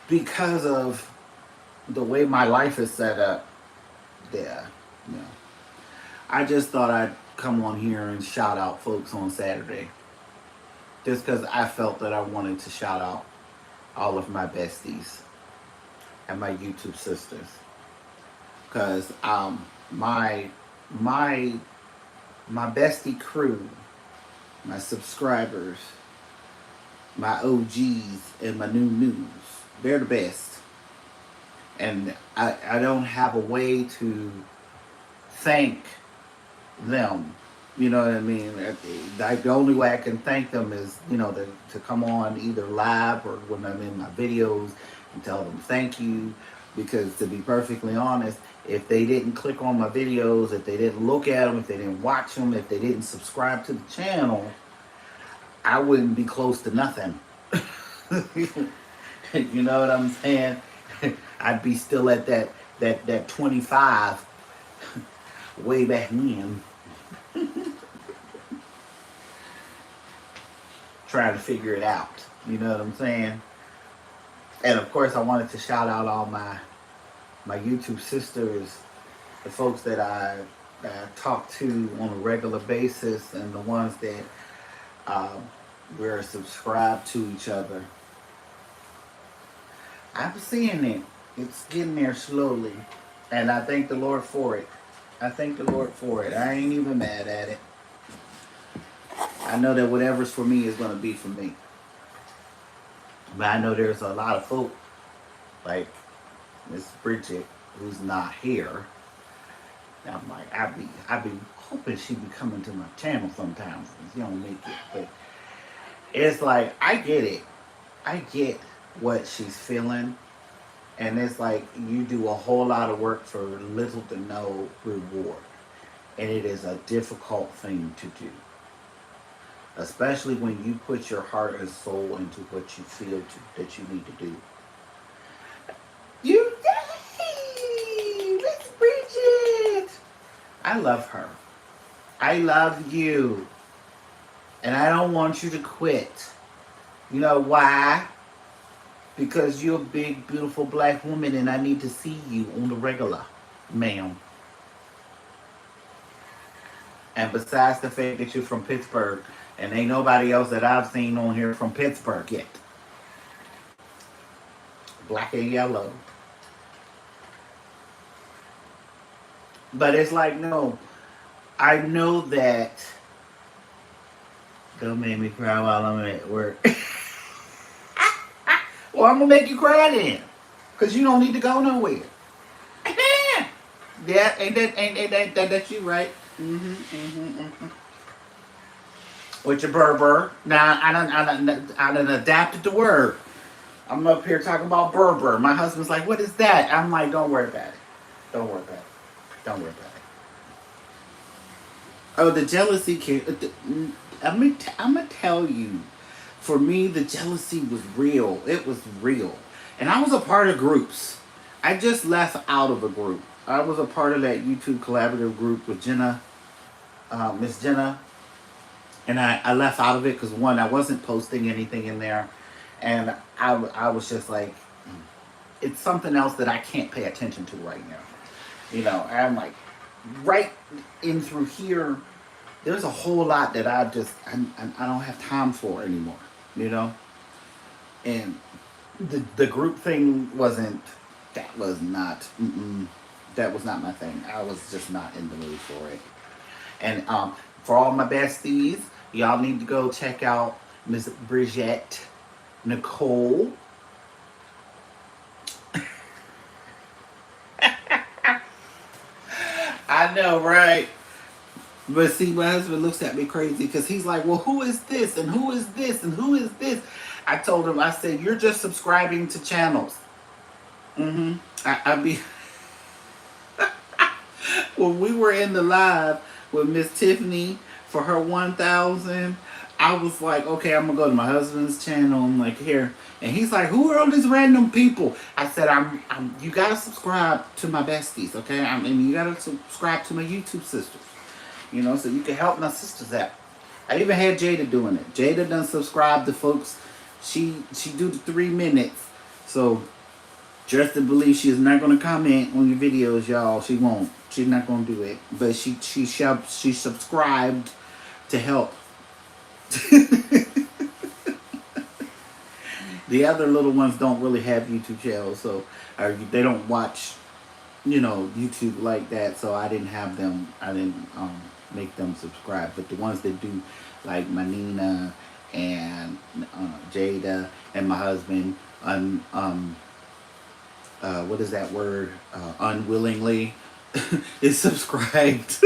because of the way my life is set up, yeah, you know, I just thought I'd come on here and shout out folks on Saturday. Just because I felt that I wanted to shout out all of my besties and my YouTube sisters. Because my my bestie crew, my subscribers, my OGs, and my news, they're the best. And I don't have a way to thank them. You know what I mean? Like the only way I can thank them is, you know, to come on either live or when I'm in my videos and tell them thank you. Because to be perfectly honest, if they didn't click on my videos, if they didn't look at them, if they didn't watch them, if they didn't subscribe to the channel, I wouldn't be close to nothing. You know what I'm saying? I'd be still at that 25 way back when. Trying to figure it out. You know what I'm saying? And of course I wanted to shout out all my YouTube sisters, the folks that I talk to on a regular basis, and the ones that we're subscribed to each other. I'm seeing it. It's getting there slowly. And I thank the Lord for it. I thank the Lord for it. I ain't even mad at it. I know that whatever's for me is going to be for me. But I know there's a lot of folk like Miss Bridget who's not here. And I'm like, I be hoping she be coming to my channel sometimes. She don't make it. But it's like, I get it. I get what she's feeling. And it's like you do a whole lot of work for little to no reward. And it is a difficult thing to do. Especially when you put your heart and soul into what you feel that you need to do. You, yay! Miss Bridget! I love her. I love you. And I don't want you to quit. You know why? Because you're a big, beautiful black woman and I need to see you on the regular, ma'am. And besides the fact that you're from Pittsburgh, and ain't nobody else that I've seen on here from Pittsburgh yet. Black and yellow. But it's like, no, I know that. Don't make me cry while I'm at work. Well, I'm going to make you cry then. Because you don't need to go nowhere. Yeah, ain't that you, right? With your Berber. Now, I done adapted the word. I'm up here talking about Berber. My husband's like, what is that? I'm like, don't worry about it. Don't worry about it. Don't worry about it. Oh, the jealousy can. I'm gonna tell you. For me, the jealousy was real. It was real, and I was a part of groups. I just left out of a group. I was a part of that YouTube collaborative group with Jenna, Miss Jenna, and I left out of it because one, I wasn't posting anything in there, and I was just like, it's something else that I can't pay attention to right now. You know, I'm like, right in through here, there's a whole lot that I don't have time for anymore. You know, and the group thing wasn't. That was not. That was not my thing. I was just not in the mood for it. And for all my besties, y'all need to go check out Miss Bridget Nicole. I know, right? But see, my husband looks at me crazy because he's like, well, who is this? And who is this? And who is this? I told him, I said, you're just subscribing to channels. I be when we were in the live with Miss Tiffany for her 1,000, I was like, okay, I'm gonna go to my husband's channel. I'm like, here, and he's like, who are all these random people? I said, I'm. You gotta subscribe to my besties, okay? And you gotta subscribe to my YouTube sisters, you know, so you can help my sisters out. I even had Jada doing it. Jada done subscribe to folks. She do the 3 minutes, so. Just to believe she is not going to comment on your videos, y'all. She won't. She's not going to do it. But she subscribed to help. The other little ones don't really have YouTube channels, so or they don't watch, you know, YouTube like that. So I didn't have them. I didn't make them subscribe. But the ones that do, like my Nina and Jada and my husband, what is that word? Unwillingly is subscribed.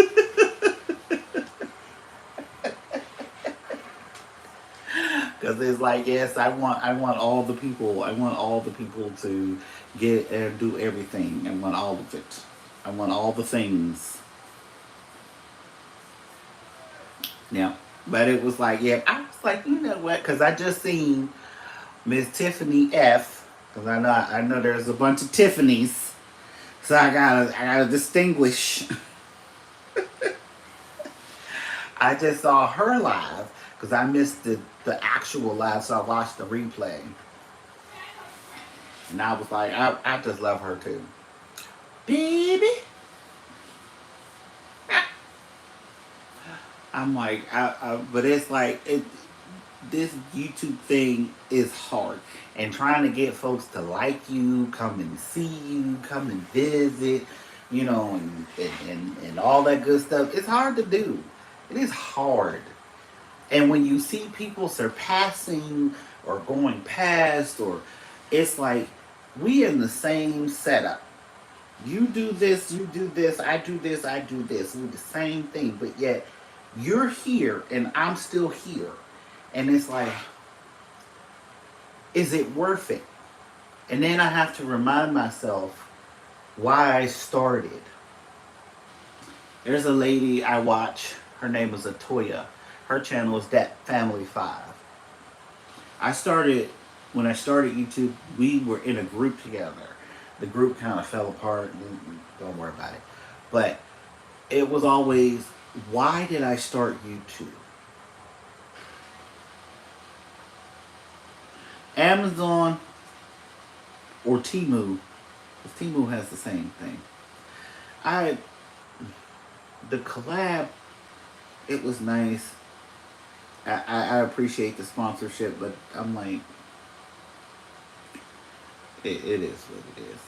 Because it's like, yes, I want all the people. I want all the people to get and do everything. I want all of it. I want all the things. Yeah. But it was like, yeah, I was like, you know what? Because I just seen Miss Tiffany F. Because I know there's a bunch of Tiffany's. So I gotta distinguish. I just saw her live because I missed the actual live, so I watched the replay. And I was like, I just love her too. Baby. I'm like, but it's like, this YouTube thing is hard. And trying to get folks to like you, come and see you, come and visit, you know, and all that good stuff, it's hard to do. It is hard. And when you see people surpassing or going past, or it's like, we in the same setup. You do this, I do this, I do this. We're the same thing, but yet you're here and I'm still here. And it's like, is it worth it? And then I have to remind myself why I started. There's a lady I watch. Her name is Atoya. Her channel is That Family 5. When I started YouTube, we were in a group together. The group kind of fell apart. Don't worry about it. But it was always, why did I start YouTube? Amazon or Temu, because Temu has the same thing. The collab, it was nice. I appreciate the sponsorship, but I'm like, it is what it is.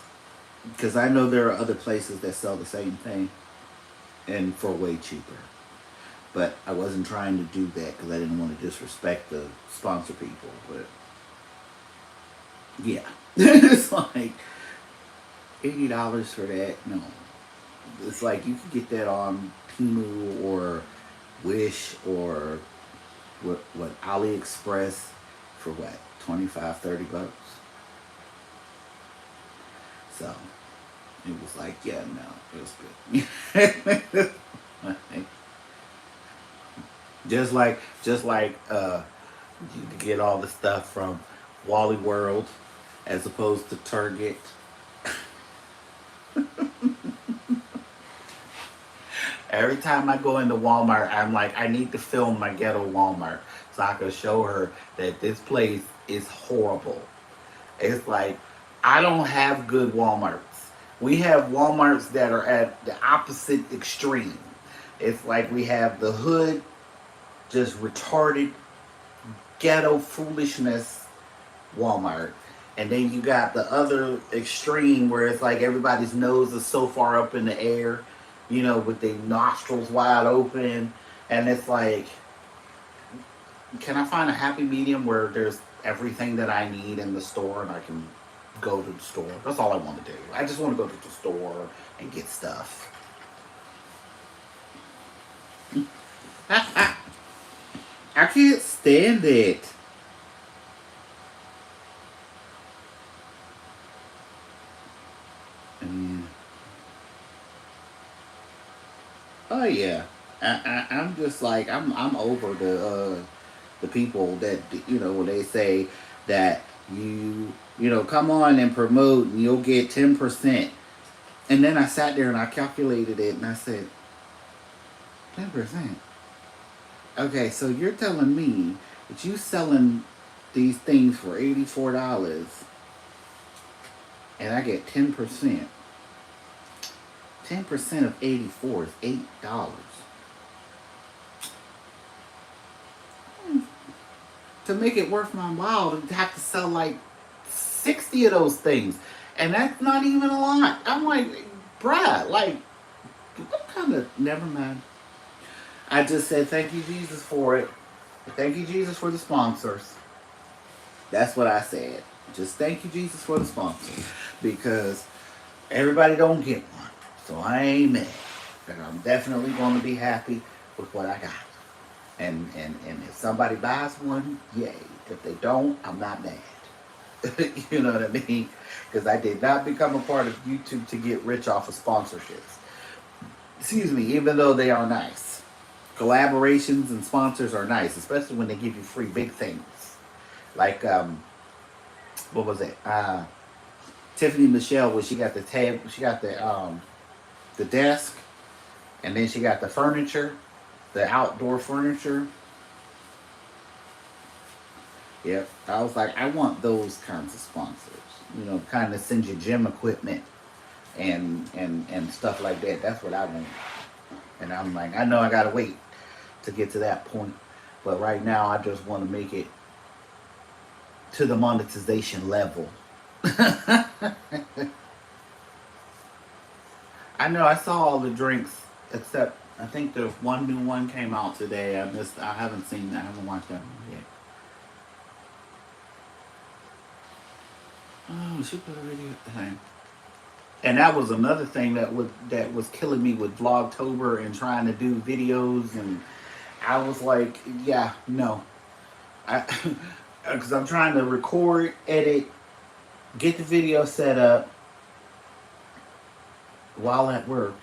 Because I know there are other places that sell the same thing and for way cheaper. But I wasn't trying to do that because I didn't want to disrespect the sponsor people. But yeah, it's like $80 for that. No, it's like you could get that on Temu or Wish or what AliExpress for what, $25-30. So He was like, yeah, no, it was good. just like you can get all the stuff from Wally World as opposed to Target. Every time I go into Walmart, I'm like, I need to film my ghetto Walmart so I can show her that this place is horrible. It's like, I don't have good Walmarts. We have Walmarts that are at the opposite extreme. It's like we have the hood, just retarded ghetto foolishness Walmart. And then you got the other extreme where it's like everybody's nose is so far up in the air, you know, with their nostrils wide open. And it's like, can I find a happy medium where there's everything that I need in the store and I can go to the store? That's all I want to do. I just want to go to the store and get stuff. I can't stand it. Oh yeah, I'm just like I'm over the people that, you know, when they say that you know, come on and promote and you'll get 10%, and then I sat there and I calculated it and I said 10%. Okay, so you're telling me that you selling these things for $84 and I get 10%. 10% of 84 is $8. To make it worth my while to have to sell like 60 of those things. And that's not even a lot. I'm like, bruh, like, what kind of, never mind. I just said thank you, Jesus, for it. Thank you, Jesus, for the sponsors. That's what I said. Just thank you, Jesus, for the sponsors. Because everybody don't get one. So I ain't mad. And I'm definitely going to be happy with what I got. And if somebody buys one, yay. If they don't, I'm not mad. You know what I mean? Because I did not become a part of YouTube to get rich off of sponsorships. Excuse me, even though they are nice. Collaborations and sponsors are nice, especially when they give you free big things. Like, what was it? Tiffany Michelle, where she got the tab, she got the desk, and then she got the furniture, the outdoor furniture. Yep. I was like, I want those kinds of sponsors. You know, kind of send you gym equipment and stuff like that. That's what I want. And I'm like, I know I gotta wait to get to that point. But right now I just want to make it to the monetization level. I know I saw all the drinks except I think the one new one came out today. I haven't seen that. I haven't watched that one yet. Oh, she put a video thing. And that was another thing that was killing me with Vlogtober and trying to do videos, and I was like, yeah, no. Because I'm trying to record, edit, get the video set up while at work,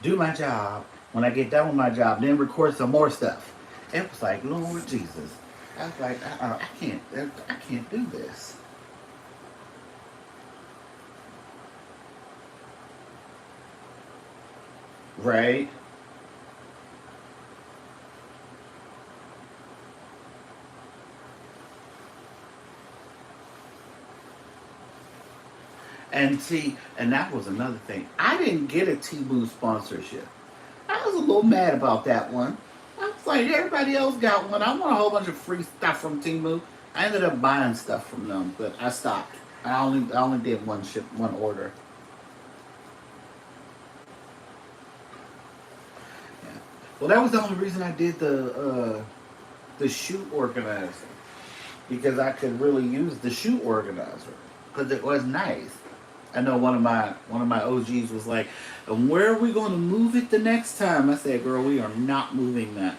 do my job. When I get done with my job, then record some more stuff. It was like, Lord Jesus. I was like, I can't do this. Right? And see, and that was another thing. I didn't get a Temu sponsorship. I was a little mad about that one. I was like, everybody else got one. I want a whole bunch of free stuff from Temu. I ended up buying stuff from them, but I stopped. I only did one order. Yeah. Well, that was the only reason I did the shoe organizer, because I could really use the shoe organizer because it was nice. I know one of my OGs was like, "And where are we going to move it the next time?" I said, "Girl, we are not moving that.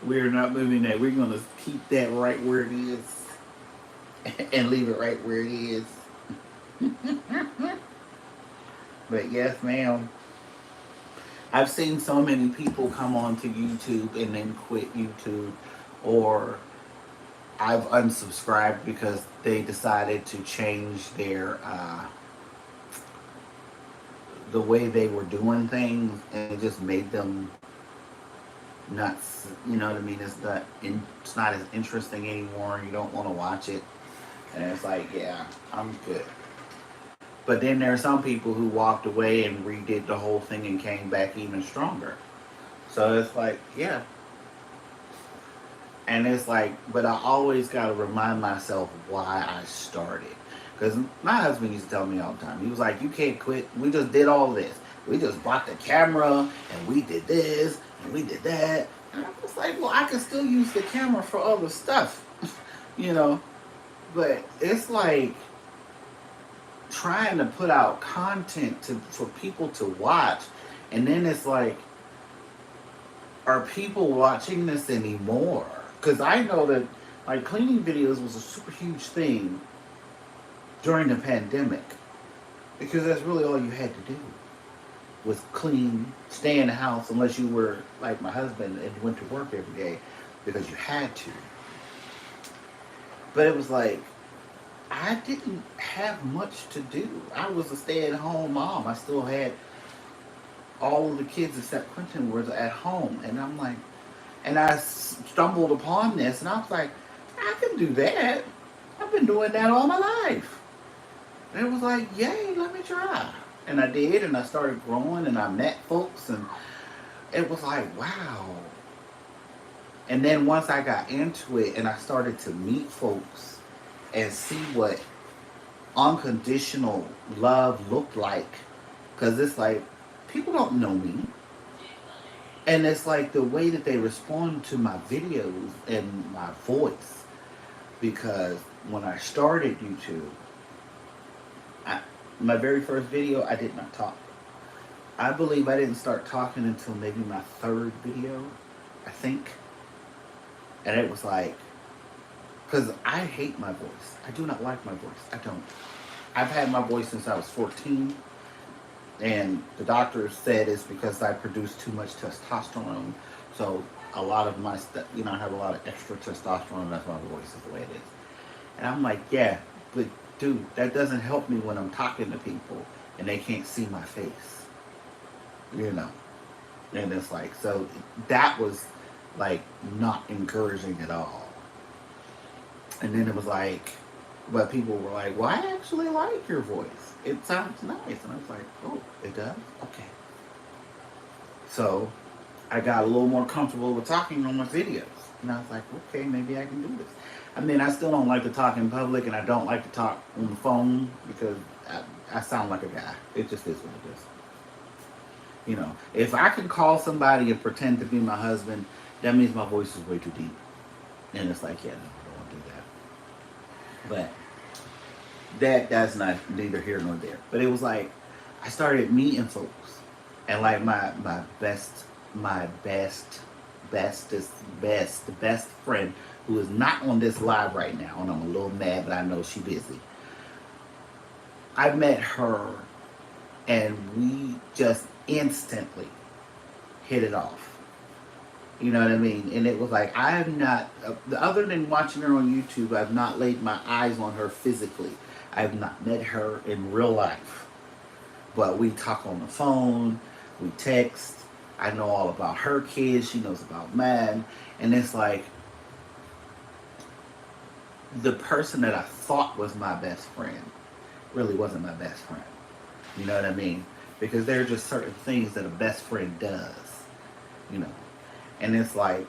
We are not moving that. We're going to keep that right where it is and leave it right where it is." But yes, ma'am. I've seen so many people come onto YouTube and then quit YouTube, or I've unsubscribed because they decided to change their the way they were doing things, and it just made them nuts. You know what I mean? It's not as interesting anymore. You don't want to watch it, and it's like, yeah, I'm good. But then there are some people who walked away and redid the whole thing and came back even stronger. So it's like, yeah. And it's like, but I always got to remind myself why I started. Because my husband used to tell me all the time, he was like, you can't quit. We just did all this. We just bought the camera and we did this and we did that. And I was like, well, I can still use the camera for other stuff, you know. But it's like trying to put out content for people to watch. And then it's like, are people watching this anymore? Because I know that like cleaning videos was a super huge thing during the pandemic, because that's really all you had to do was clean, stay in the house, unless you were like my husband and went to work every day because you had to. But it was like, I didn't have much to do. I was a stay-at-home mom. I still had all of the kids except Quentin was at home, and I'm like, and I stumbled upon this, and I was like, I can do that. I've been doing that all my life. And it was like, yay, let me try. And I did, and I started growing, and I met folks, and it was like, wow. And then once I got into it, and I started to meet folks and see what unconditional love looked like, because it's like, people don't know me. And it's like the way that they respond to my videos and my voice. Because when I started YouTube, my very first video, I did not talk. I believe I didn't start talking until maybe my third video, I think. And it was like, because I hate my voice. I do not like my voice. I don't. I've had my voice since I was 14. And the doctor said it's because I produce too much testosterone. So a lot of my stuff, I have a lot of extra testosterone. That's why my voice is the way it is. And I'm like, yeah, but dude, that doesn't help me when I'm talking to people and they can't see my face. And it's like, so that was like not encouraging at all. And then it was like, but people were like, well, I actually like your voice. It sounds nice. And I was like, oh, it does? Okay. So I got a little more comfortable with talking on my videos. And I was like, okay, maybe I can do this. I mean, I still don't like to talk in public, and I don't like to talk on the phone because I sound like a guy. It just is what it is. If I can call somebody and pretend to be my husband, that means my voice is way too deep. And it's like, yeah, no, I don't want to do that. But that's not neither here nor there. But it was like, I started meeting folks. And like my best friend, who is not on this live right now, and I'm a little mad, but I know she's busy. I met her, and we just instantly hit it off. You know what I mean? And it was like, I have not, other than watching her on YouTube, I've not laid my eyes on her physically. I have not met her in real life. But we talk on the phone, we text. I know all about her kids, she knows about mine. And it's like, the person that I thought was my best friend really wasn't my best friend. You know what I mean? Because there are just certain things that a best friend does. And it's like,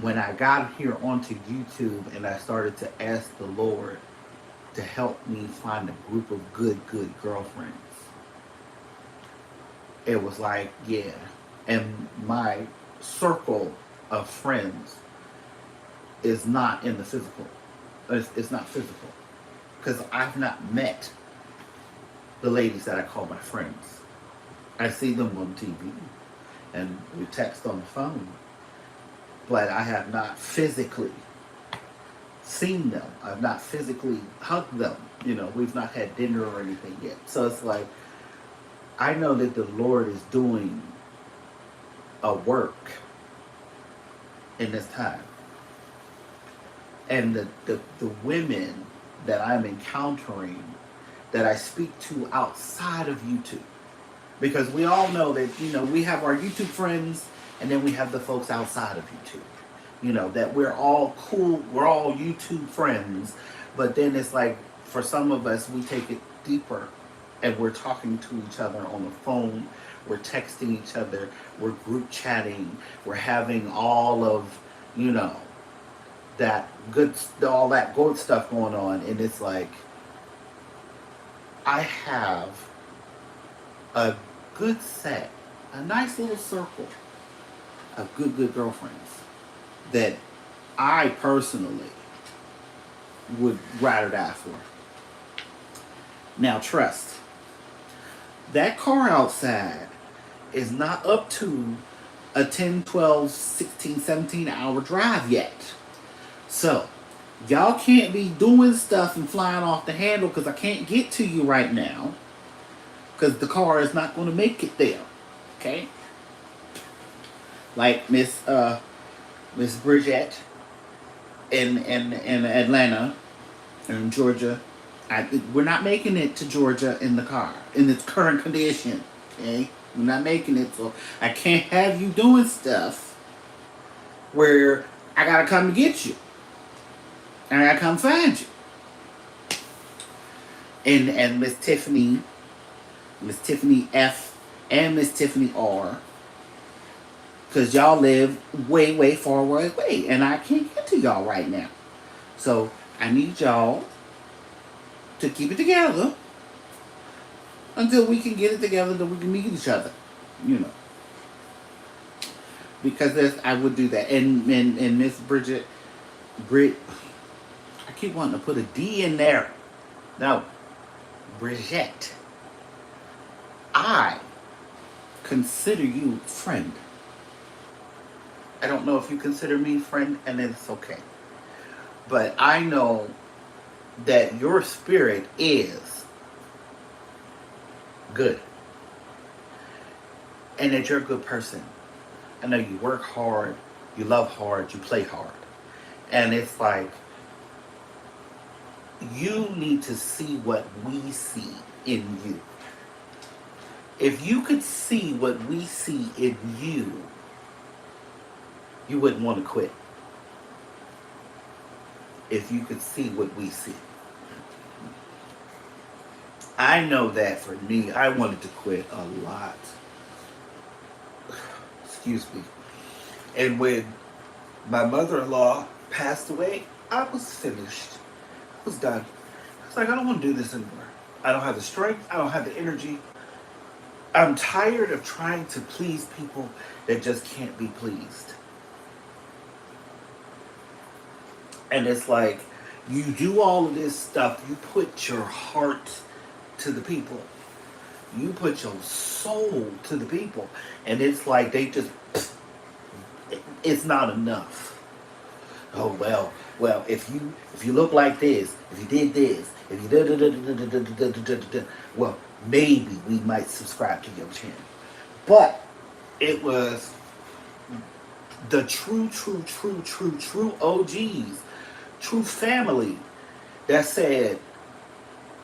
when I got here onto YouTube and I started to ask the Lord to help me find a group of good girlfriends, it was like, yeah. And my circle of friends is not in the physical. It's not physical. Because I've not met the ladies that I call my friends. I see them on TV and we text on the phone. But I have not physically seen them. I've not physically hugged them. You know, we've not had dinner or anything yet. So it's like, I know that the Lord is doing a work in this time. And the women that I'm encountering, that I speak to outside of YouTube. Because we all know that, you know, we have our YouTube friends, and then we have the folks outside of YouTube. You know, that we're all cool, we're all YouTube friends, but then it's like, for some of us, we take it deeper, and we're talking to each other on the phone, we're texting each other, we're group chatting, we're having all of, you know, all that good stuff going on, and it's like, I have a good set, a nice little circle of good girlfriends that I personally would rather die for. Now trust, that car outside is not up to a 10, 12, 16, 17 hour drive yet. So, y'all can't be doing stuff and flying off the handle because I can't get to you right now because the car is not going to make it there. Okay? Like Miss Bridget in Atlanta, in Georgia. We're not making it to Georgia in the car in its current condition. Okay? We're not making it, so I can't have you doing stuff where I gotta come to get you. And I gotta come find you. And Miss Tiffany F, and Miss Tiffany R, because y'all live way far away, and I can't get to y'all right now. So I need y'all to keep it together until we can get it together, that we can meet each other, you know. Because I would do that. And Miss Brit, I keep wanting to put a D in there. No, Bridget. I consider you friend. I don't know if you consider me friend, and it's okay. But I know that your spirit is good. And that you're a good person. I know you work hard, you love hard, you play hard. And it's like, you need to see what we see in you. If you could see what we see in you, you wouldn't want to quit. If you could see what we see. I know that for me, I wanted to quit a lot. Excuse me. And when my mother-in-law passed away, I was finished. I was done. I was like, I don't want to do this anymore. I don't have the strength. I don't have the energy. I'm tired of trying to please people that just can't be pleased. And it's like, you do all of this stuff, you put your heart to the people. You put your soul to the people. And it's like they just, it's not enough. Oh, well, if you look like this, if you did this, if you did, well, maybe we might subscribe to your channel. But it was the true OGs, true family that said,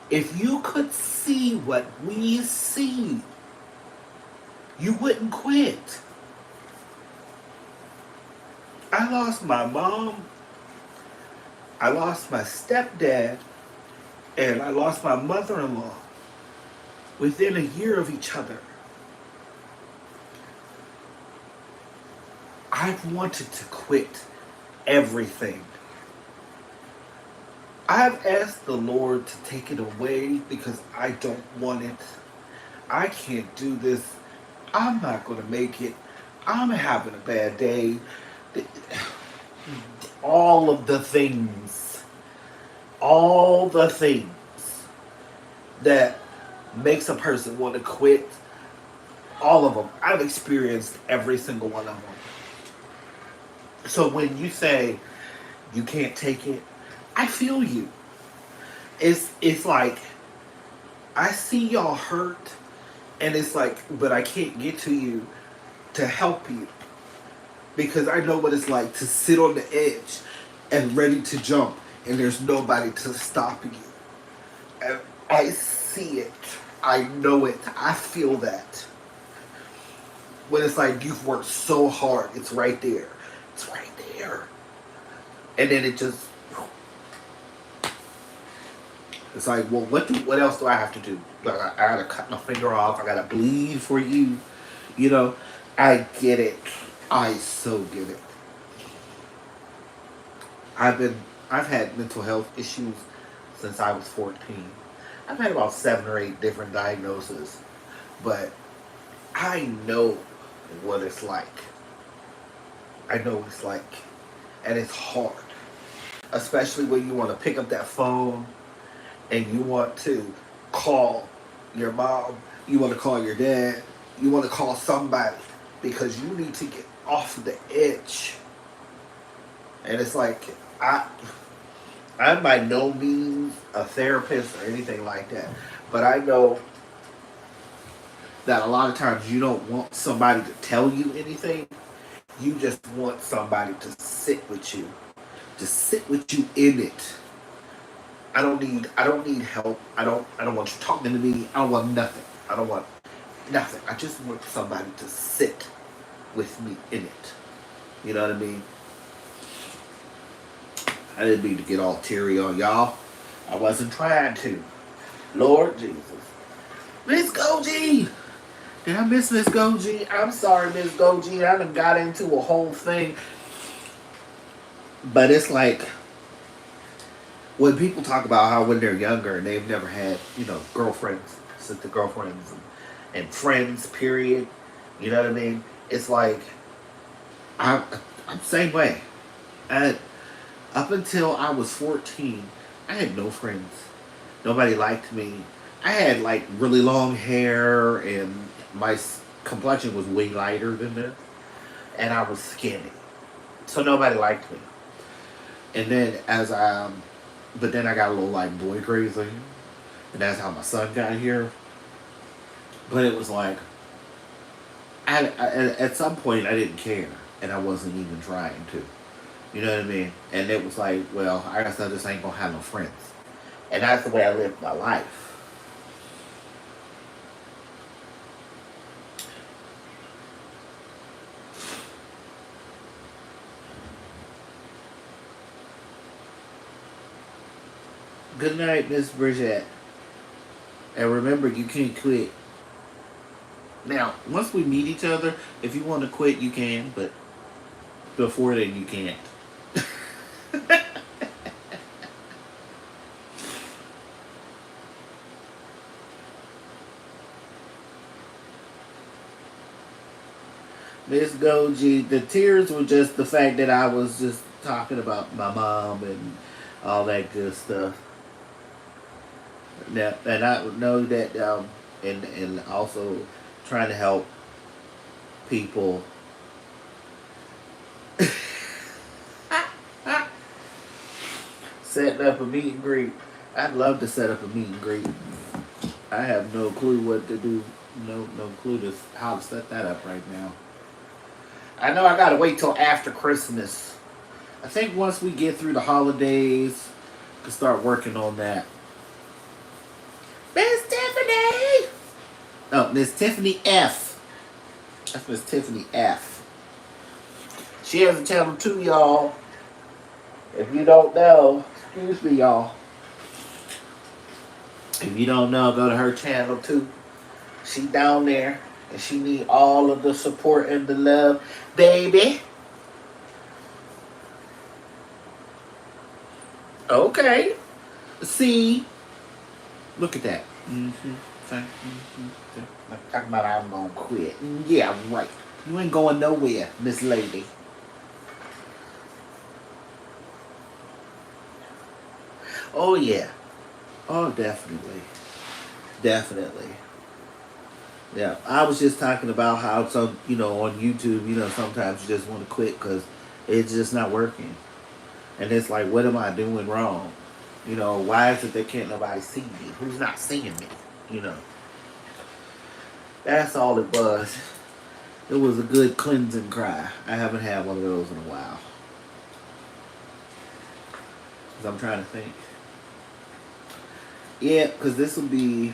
if you could see what we see, you wouldn't quit. I lost my mom, I lost my stepdad, and I lost my mother-in-law within a year of each other. I've wanted to quit everything. I've asked the Lord to take it away because I don't want it. I can't do this. I'm not going to make it. I'm having a bad day. All of the things. All the things that makes a person want to quit. All of them. I've experienced every single one of them. So when you say you can't take it, I feel you. It's like I see y'all hurt, and it's like, but I can't get to you to help you because I know what it's like to sit on the edge and ready to jump, and there's nobody to stop you. And I see it. I know it. I feel that. When it's like you've worked so hard, it's right there. It's right there. And then it just, it's like, well, what else do I have to do? Like, I gotta cut my finger off. I gotta bleed for you. You know, I get it. I so get it. I've had mental health issues since I was 14. I've had about 7 or 8 different diagnoses, but I know what it's like. I know what it's like, and it's hard, especially when you want to pick up that phone and you want to call your mom, you want to call your dad, you want to call somebody because you need to get off the edge. And it's like, I, I'm by no means a therapist or anything like that, but I know that a lot of times you don't want somebody to tell you anything. You just want somebody to sit with you, to sit with you in it. I don't need help. I don't want you talking to me. I don't want nothing. I don't want nothing. I just want somebody to sit with me in it. You know what I mean? I didn't mean to get all teary on y'all. I wasn't trying to. Lord Jesus. Miss Goji! Did I miss Miss Goji? I'm sorry, Miss Goji. I done got into a whole thing. But it's like when people talk about how when they're younger and they've never had, girlfriends, sister girlfriends, and friends, period. You know what I mean? It's like I'm the same way. I, up until I was 14, I had no friends. Nobody liked me. I had like really long hair and my complexion was way lighter than this. And I was skinny. So nobody liked me. And then but then I got a little like boy crazy. And that's how my son got here. But it was like, at some point I didn't care. And I wasn't even trying to. You know what I mean? And it was like, well, I guess I just ain't gonna have no friends. And that's the way I lived my life. Good night, Miss Bridget. And remember, you can't quit. Now, once we meet each other, if you want to quit, you can, but before then, you can't. Miss Goji, the tears were just the fact that I was just talking about my mom and all that good stuff. Now, and I know that, and also trying to help people. Setting up a meet and greet. I'd love to set up a meet and greet. I have no clue what to do. No clue to how to set that up right now. I know I gotta wait till after Christmas. I think once we get through the holidays, we can start working on that. Miss Tiffany! Oh, Miss Tiffany F. That's Miss Tiffany F. She has a channel too, y'all. If you don't know, excuse me, y'all. If you don't know, go to her channel too. She down there, and she need all of the support and the love, baby. Okay. See, look at that. I'm talking about I'm gonna quit. Yeah, right. You ain't going nowhere, Miss Lady. Oh yeah. Oh, definitely. Definitely. Yeah, I was just talking about how on YouTube, sometimes you just want to quit because it's just not working. And it's like, what am I doing wrong? You know, why is it that can't nobody see me? Who's not seeing me? You know, that's all it was. It was a good cleansing cry. I haven't had one of those in a while. Because I'm trying to think. Yeah, because this will be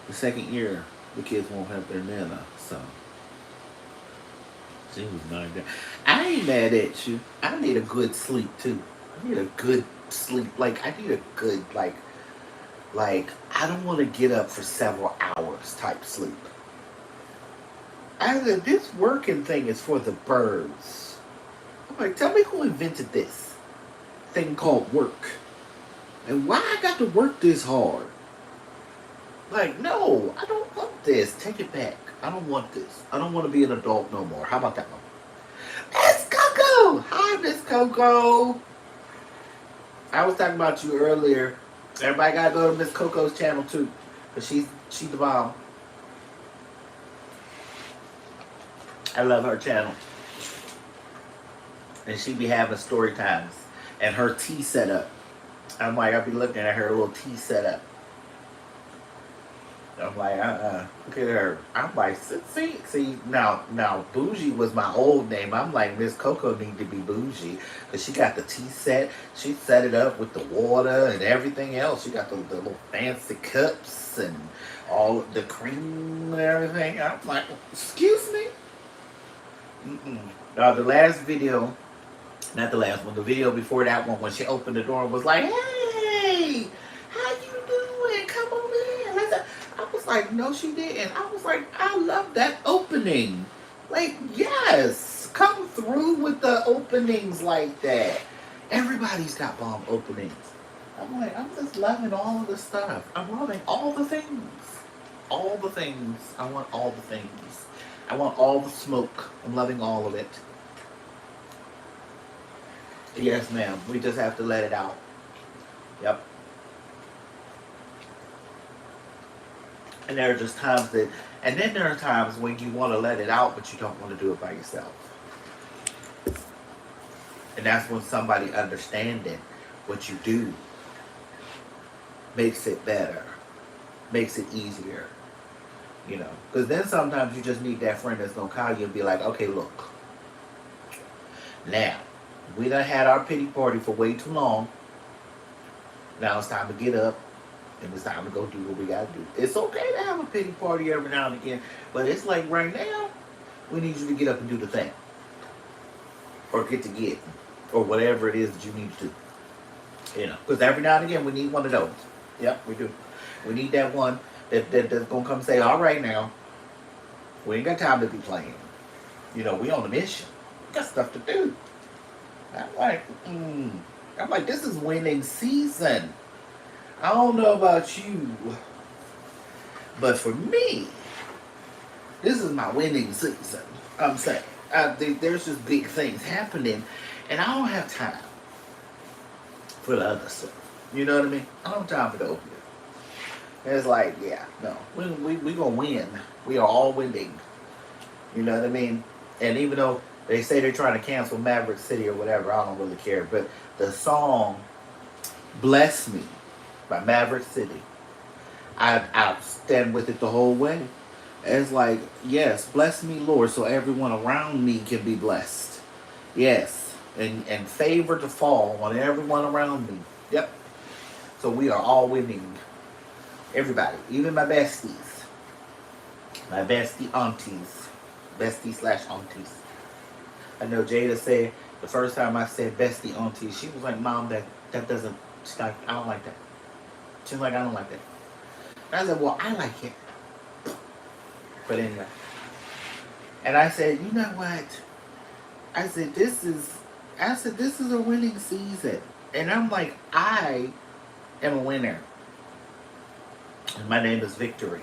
the second year the kids won't have their Nana. So, she was 9 days. I ain't mad at you. I need a good sleep too. I need a good sleep. Like, I need a good, like, I don't want to get up for several hours type sleep. This working thing is for the birds. I'm like, tell me who invented this thing called work. And why I got to work this hard? Like, no, I don't want this. Take it back. I don't want this. I don't want to be an adult no more. How about that one? Miss Coco! Hi, Miss Coco. I was talking about you earlier. Everybody gotta go to Miss Coco's channel too. Because she's the bomb. I love her channel. And she be having story times. And her tea setup. I'm like, I'll be looking at her little tea setup. I'm like, look at her. I'm like, see, now, Bougie was my old name. I'm like, Miss Coco need to be Bougie. Because she got the tea set. She set it up with the water and everything else. She got the little fancy cups and all the cream and everything. I'm like, excuse me? The last video, not the last one, the video before that one, when she opened the door and was like, hey, how you doing? Come on in. I was like, no, she didn't. I was like, I love that opening. Like, yes, come through with the openings like that. Everybody's got bomb openings. I'm like, I'm just loving all of the stuff. I'm loving all the things. All the things. I want all the things. I want all the smoke. I'm loving all of it. Yes, ma'am. We just have to let it out. Yep. And there are just times that, and then there are times when you want to let it out, but you don't want to do it by yourself. And that's when somebody understanding what you do makes it better, makes it easier. You know, because then sometimes you just need that friend that's going to call you and be like, okay, look. Now, we done had our pity party for way too long. Now it's time to get up. And it's time to go do what we got to do. It's okay to have a pity party every now and again. But it's like right now, we need you to get up and do the thing. Or get to get. Or whatever it is that you need to do. You know, because every now and again, we need one of those. Yep, we do. We need that one that's going to come say, all right now, we ain't got time to be playing. You know, we on a mission. We got stuff to do. I'm like, this is winning season. I don't know about you, but for me, this is my winning season. I'm saying, there's just big things happening, and I don't have time for the other stuff. You know what I mean? I don't have time for the opiate. It's like, yeah, no, we gonna win. We are all winning. You know what I mean? And even though they say they're trying to cancel Maverick City or whatever, I don't really care. But the song "Bless Me" by Maverick City, I stand with it the whole way. It's like, yes, bless me, Lord, so everyone around me can be blessed. Yes, and favor to fall on everyone around me. Yep. So we are all winning. Everybody, even my besties, my bestie aunties, bestie/aunties. I know Jada said the first time I said bestie aunties, she was like, Mom, that doesn't, she's like, I don't like that. She's like, I don't like that. And I said, well, I like it. But anyway. And I said, you know what? I said, this is a winning season. And I'm like, I am a winner. And my name is Victory.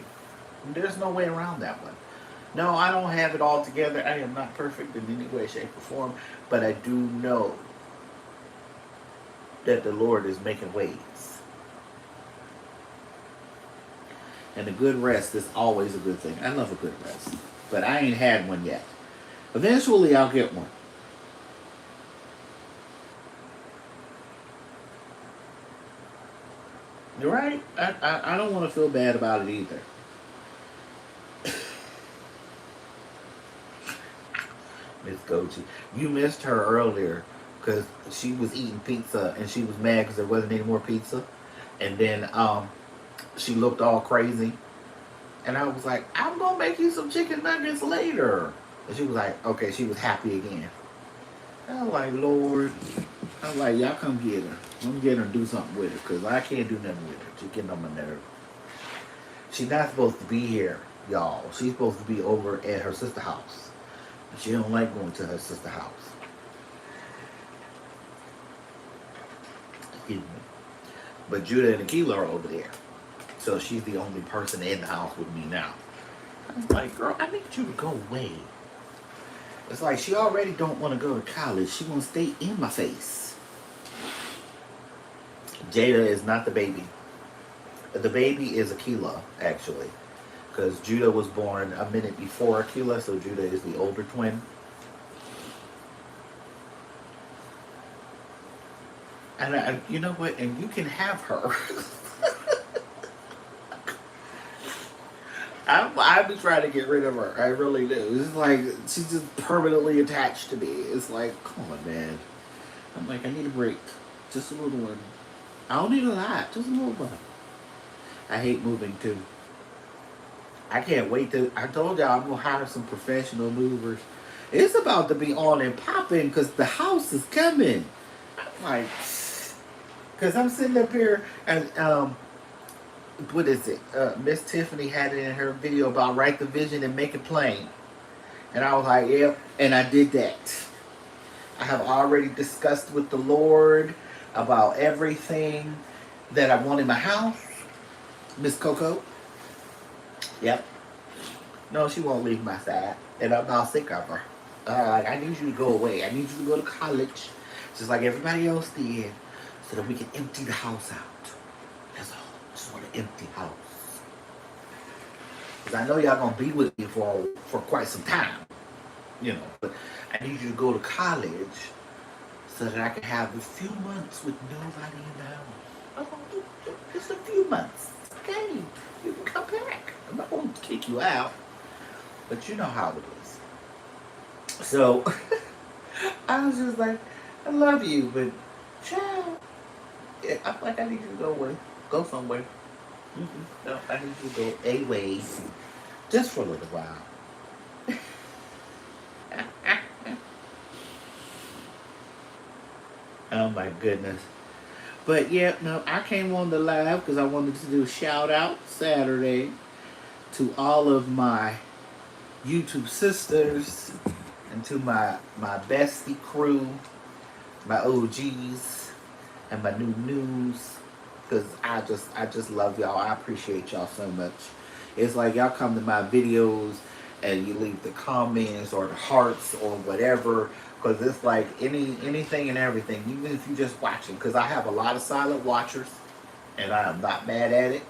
And there's no way around that one. No, I don't have it all together. I am not perfect in any way, shape, or form. But I do know that the Lord is making ways. And a good rest is always a good thing. I love a good rest. But I ain't had one yet. Eventually, I'll get one. You're right. I don't want to feel bad about it either. Miss Gochi, you missed her earlier because she was eating pizza and she was mad because there wasn't any more pizza, and then she looked all crazy, and I was like, I'm gonna make you some chicken nuggets later, and she was like, okay, she was happy again. I was like, Lord, I was like, y'all come get her. Come get her and do something with her because I can't do nothing with her. She's getting on my nerves. She's not supposed to be here, y'all. She's supposed to be over at her sister's house. She don't like going to her sister's house. Excuse me. But Judah and Akila are over there. So she's the only person in the house with me now. I was like, girl, I need you to go away. It's like she already don't want to go to college. She want to stay in my face. Jada is not the baby. The baby is Akila, actually. Because Judah was born a minute before Akila, so Judah is the older twin. And you know what? And you can have her. I be trying to get rid of her. I really do. It's like she's just permanently attached to me. It's like, come on, man. I'm like, I need a break. Just a little one. I don't need a lot. Just a little one. I hate moving too. I can't wait to. I told y'all I'm gonna hire some professional movers. It's about to be on and popping because the house is coming. I'm like, because I'm sitting up here and what is it? Miss Tiffany had it in her video about write the vision and make it plain. And I was like, yeah, and I did that. I have already discussed with the Lord about everything that I want in my house. Miss Coco. Yep. No, she won't leave my side. And I'm not sick of her. Like, I need you to go away. I need you to go to college, just like everybody else did, so that we can empty the house out. That's all. I just want an empty house. Because I know y'all going to be with me for quite some time. You know, but I need you to go to college so that I can have a few months with nobody in the house. Oh, just a few months. Okay, you can come back. I'm not going to kick you out, but you know how it is. So I was just like, I love you, but child, I'm like, I need you to go away, go somewhere. No, I need you to go away, just for a little while. Oh my goodness. But yeah, no, I came on the live because I wanted to do shout out Saturday to all of my YouTube sisters and to my bestie crew, my OGs and my new news, because I just love y'all. I appreciate y'all so much. It's like y'all come to my videos and you leave the comments or the hearts or whatever, because it's like anything and everything, even if you just watching, because I have a lot of silent watchers and I am not mad at it.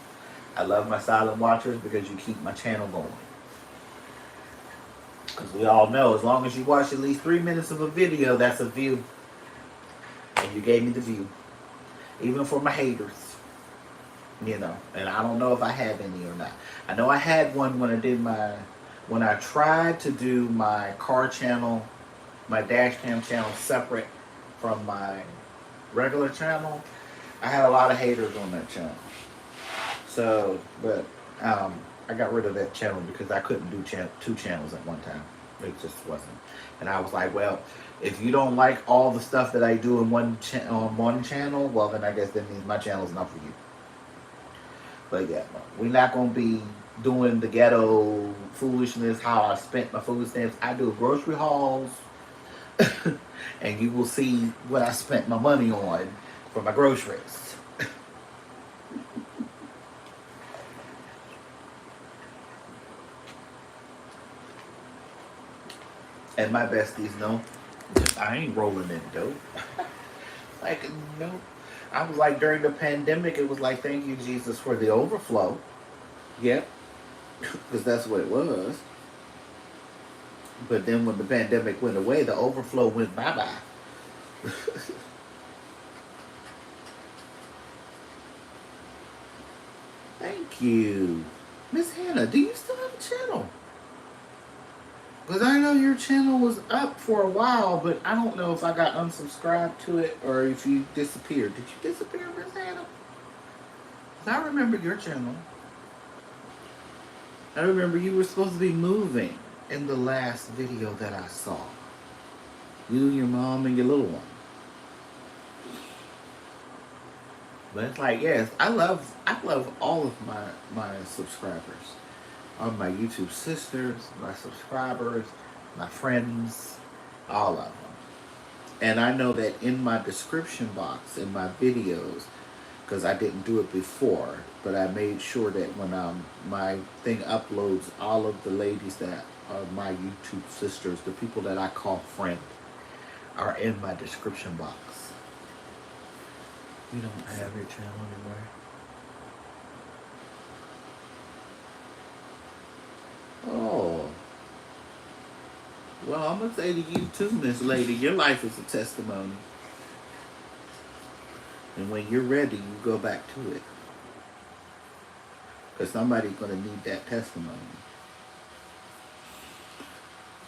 I love my silent watchers because you keep my channel going. Because we all know, as long as you watch at least 3 minutes of a video, that's a view. And you gave me the view. Even for my haters. You know, and I don't know if I have any or not. I know I had one when I did when I tried to do my car channel, my dash cam channel separate from my regular channel. I had a lot of haters on that channel. So, but I got rid of that channel because I couldn't do two channels at one time. It just wasn't. And I was like, well, if you don't like all the stuff that I do on one channel, well, then I guess that means my channel's not for you. But yeah, we're not going to be doing the ghetto foolishness, how I spent my food stamps. I do grocery hauls, and you will see what I spent my money on for my groceries. And my besties know I ain't rolling in dope. Like, no. I was like, during the pandemic, it was like, thank you, Jesus, for the overflow. Yep. Because that's what it was. But then when the pandemic went away, the overflow went bye-bye. Thank you. Miss Hannah, do you still have a channel? Because I know your channel was up for a while, but I don't know if I got unsubscribed to it or if you disappeared. Did you disappear, Miss Hannah? 'Cause I remember your channel. I remember you were supposed to be moving in the last video that I saw. You, your mom, and your little one. But it's like, yes, I love all of my subscribers. All my YouTube sisters, my subscribers, my friends, all of them. And I know that in my description box, in my videos, because I didn't do it before, but I made sure that when my thing uploads, all of the ladies that are my YouTube sisters, the people that I call friend, are in my description box. You don't have your channel anymore? Oh. Well, I'm going to say to you too, Miss Lady, your life is a testimony. And when you're ready, you go back to it. Because somebody's going to need that testimony.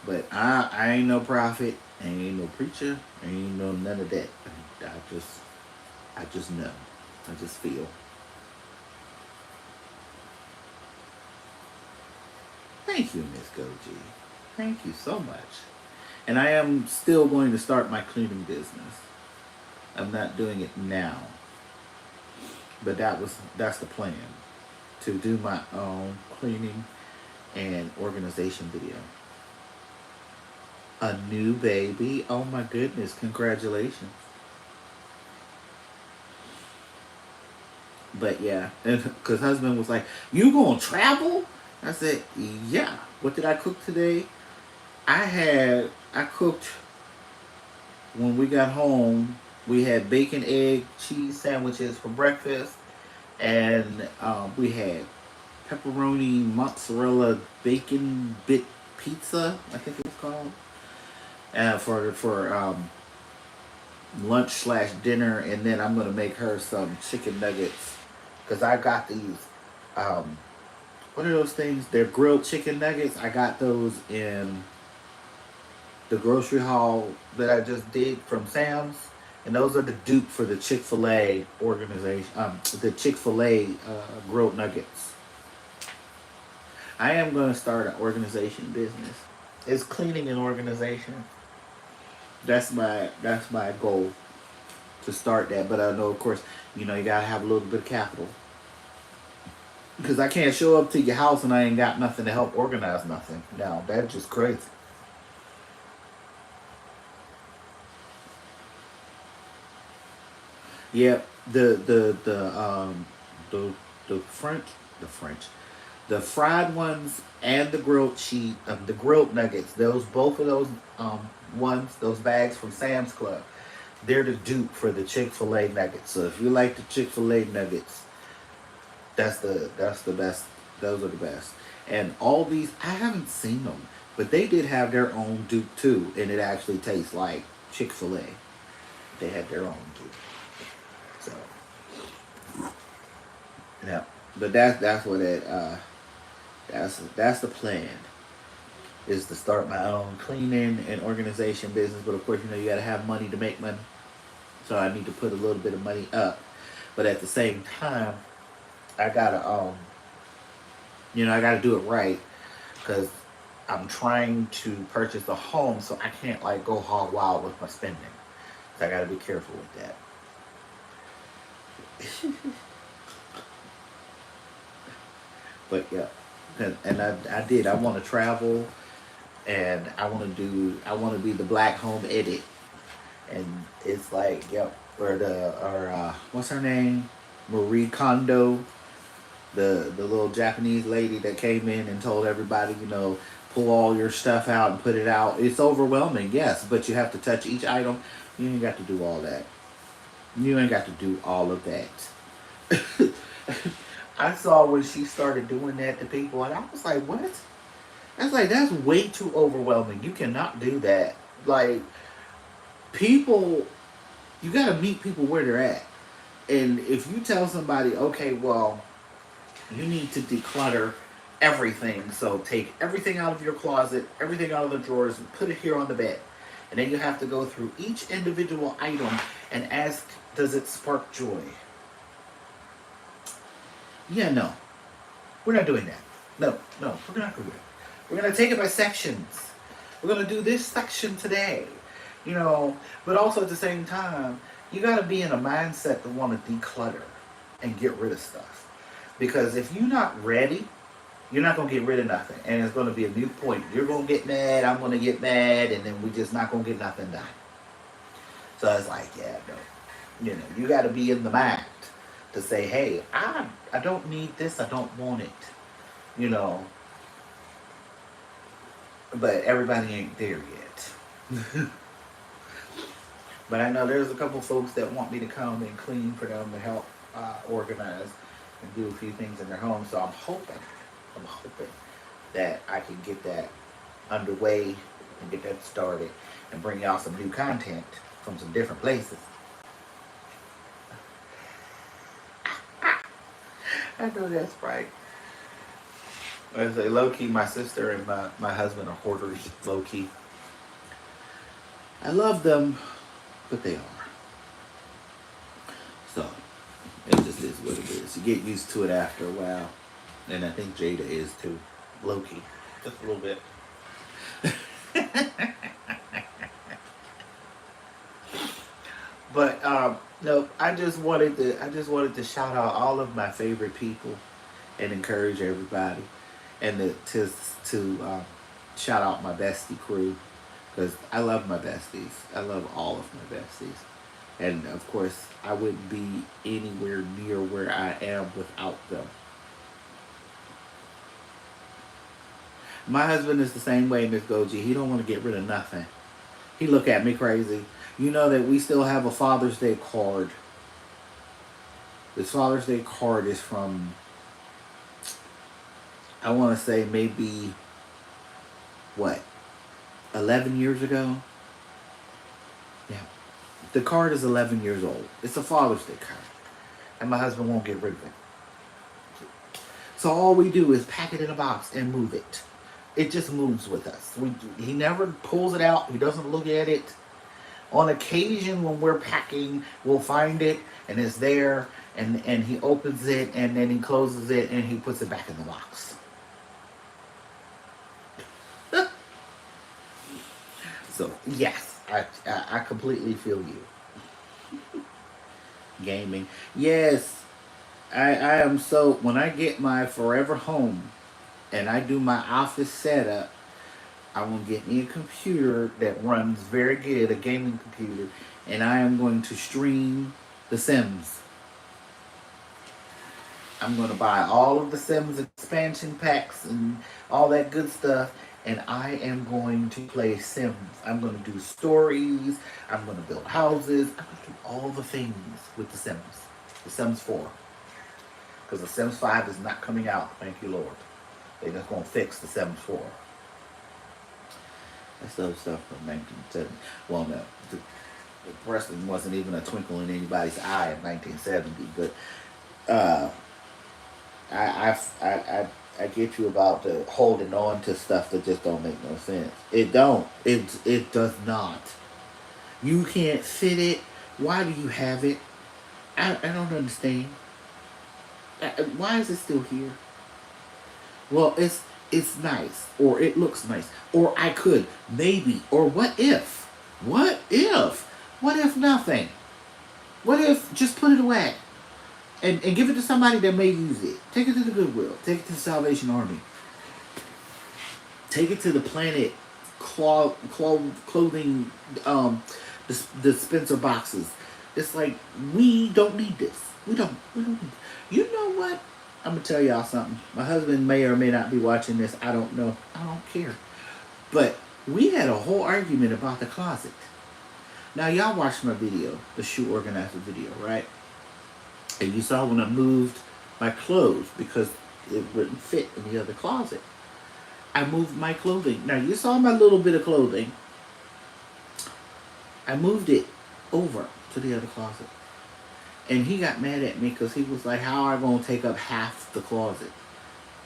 But I ain't no prophet, I ain't no preacher, I ain't no none of that. I just know. I just feel. Thank you, Miss Goji. Thank you so much. And I am still going to start my cleaning business. I'm not doing it now. But that's the plan. To do my own cleaning and organization video. A new baby. Oh my goodness, congratulations. But yeah, because husband was like, you gonna travel? I said, yeah. What did I cook today? I cooked, when we got home, we had bacon, egg, cheese sandwiches for breakfast. And we had pepperoni, mozzarella, bacon bit pizza, I think it was called. For lunch / dinner. And then I'm going to make her some chicken nuggets. Because I got these, what are those things? They're grilled chicken nuggets. I got those in the grocery haul that I just did from Sam's. And those are the dupe for the Chick-fil-A organization, the Chick-fil-A grilled nuggets. I am going to start an organization business. It's cleaning and organization. That's my goal, to start that. But I know, of course, you gotta have a little bit of capital. Because I can't show up to your house and I ain't got nothing to help organize nothing. Now, that's just crazy. Yep, the fried ones and the grilled nuggets. Both of those ones, those bags from Sam's Club, they're the dupe for the Chick-fil-A nuggets. So if you like the Chick-fil-A nuggets, that's the best. Those are the best. And all these, I haven't seen them, but they did have their own dupe too, and it actually tastes like Chick-fil-A. They had their own dupe. So, yeah, but that's what that's the plan, is to start my own cleaning and organization business. But of course, you got to have money to make money. So I need to put a little bit of money up, but at the same time, I gotta I gotta do it right, because I'm trying to purchase a home, so I can't go hog wild with my spending. So I gotta be careful with that. But yeah, and I want to travel, and I want to be the black home edit, and it's like, yep, or what's her name, Marie Kondo, the little Japanese lady that came in and told everybody, pull all your stuff out and put it out. It's overwhelming, yes, but you have to touch each item. You ain't got to do all that. You ain't got to do all of that. I saw when she started doing that to people, and I was like, what? That's way too overwhelming. You cannot do that. People, you got to meet people where they're at. And if you tell somebody, okay, well, You need to declutter everything. So take everything out of your closet, everything out of the drawers, and put it here on the bed. And then you have to go through each individual item and ask, does it spark joy? Yeah, no. We're not doing that. No, we're not doing it. We're going to take it by sections. We're going to do this section today. You know, but also at the same time, you got to be in a mindset to want to declutter and get rid of stuff. Because if you're not ready, you're not going to get rid of nothing. And it's going to be a new point. You're going to get mad, I'm going to get mad, and then we're just not going to get nothing done. So it's like, yeah, no. You know, you got to be in the mind to say, hey, I don't need this, I don't want it. You know. But everybody ain't there yet. But I know there's a couple folks that want me to come and clean for them to help organize and do a few things in their home. So I'm hoping that I can get that underway and get that started and bring y'all some new content from some different places. I know that's right. I say low-key, my sister and my husband are hoarders, low-key. I love them, but they are. So, it just is what it is. You get used to it after a while. And I think Jada is too. Low-key. Just a little bit. But, no, I just wanted to shout out all of my favorite people and encourage everybody. And to shout out my bestie crew. Because I love my besties. I love all of my besties. And of course, I wouldn't be anywhere near where I am without them. My husband is the same way, Miss Goji. He don't want to get rid of nothing. He look at me crazy. You know that we still have a Father's Day card. This Father's Day card is from, I want to say maybe, what, 11 years ago? Yeah. The card is 11 years old. It's a Father's Day card. And my husband won't get rid of it. So all we do is pack it in a box and move it. It just moves with us. He never pulls it out. He doesn't look at it. On occasion when we're packing, we'll find it and it's there. And he opens it and then he closes it and he puts it back in the box. So, yes, I completely feel you. Gaming. Yes, I am so, when I get my forever home and I do my office setup, I'm going to get me a computer that runs very good, a gaming computer, and I am going to stream The Sims. I'm going to buy all of The Sims expansion packs and all that good stuff. And I am going to play Sims. I'm going to do stories. I'm going to build houses. I'm going to do all the things with The Sims. The Sims 4. Because The Sims 5 is not coming out. Thank you, Lord. They're just going to fix The Sims 4. That's the stuff from 1970. Well, no. The wrestling wasn't even a twinkle in anybody's eye in 1970. But I get you about the holding on to stuff that just don't make no sense. It don't. It does not. You can't fit it. Why do you have it? I don't understand. Why is it still here? Well, it's nice, or it looks nice, or I could maybe, or what if? What if? What if nothing? What if just put it away? And give it to somebody that may use it. Take it to the Goodwill. Take it to the Salvation Army. Take it to the Planet clothing dispenser boxes. It's like, we don't need this. We don't need this. You know what? I'm going to tell y'all something. My husband may or may not be watching this. I don't know. I don't care. But we had a whole argument about the closet. Now, y'all watched my video, the shoe organizer video, right? And you saw when I moved my clothes because it wouldn't fit in the other closet. I moved my clothing. Now, you saw my little bit of clothing. I moved it over to the other closet. And he got mad at me because he was like, how am I going to take up half the closet?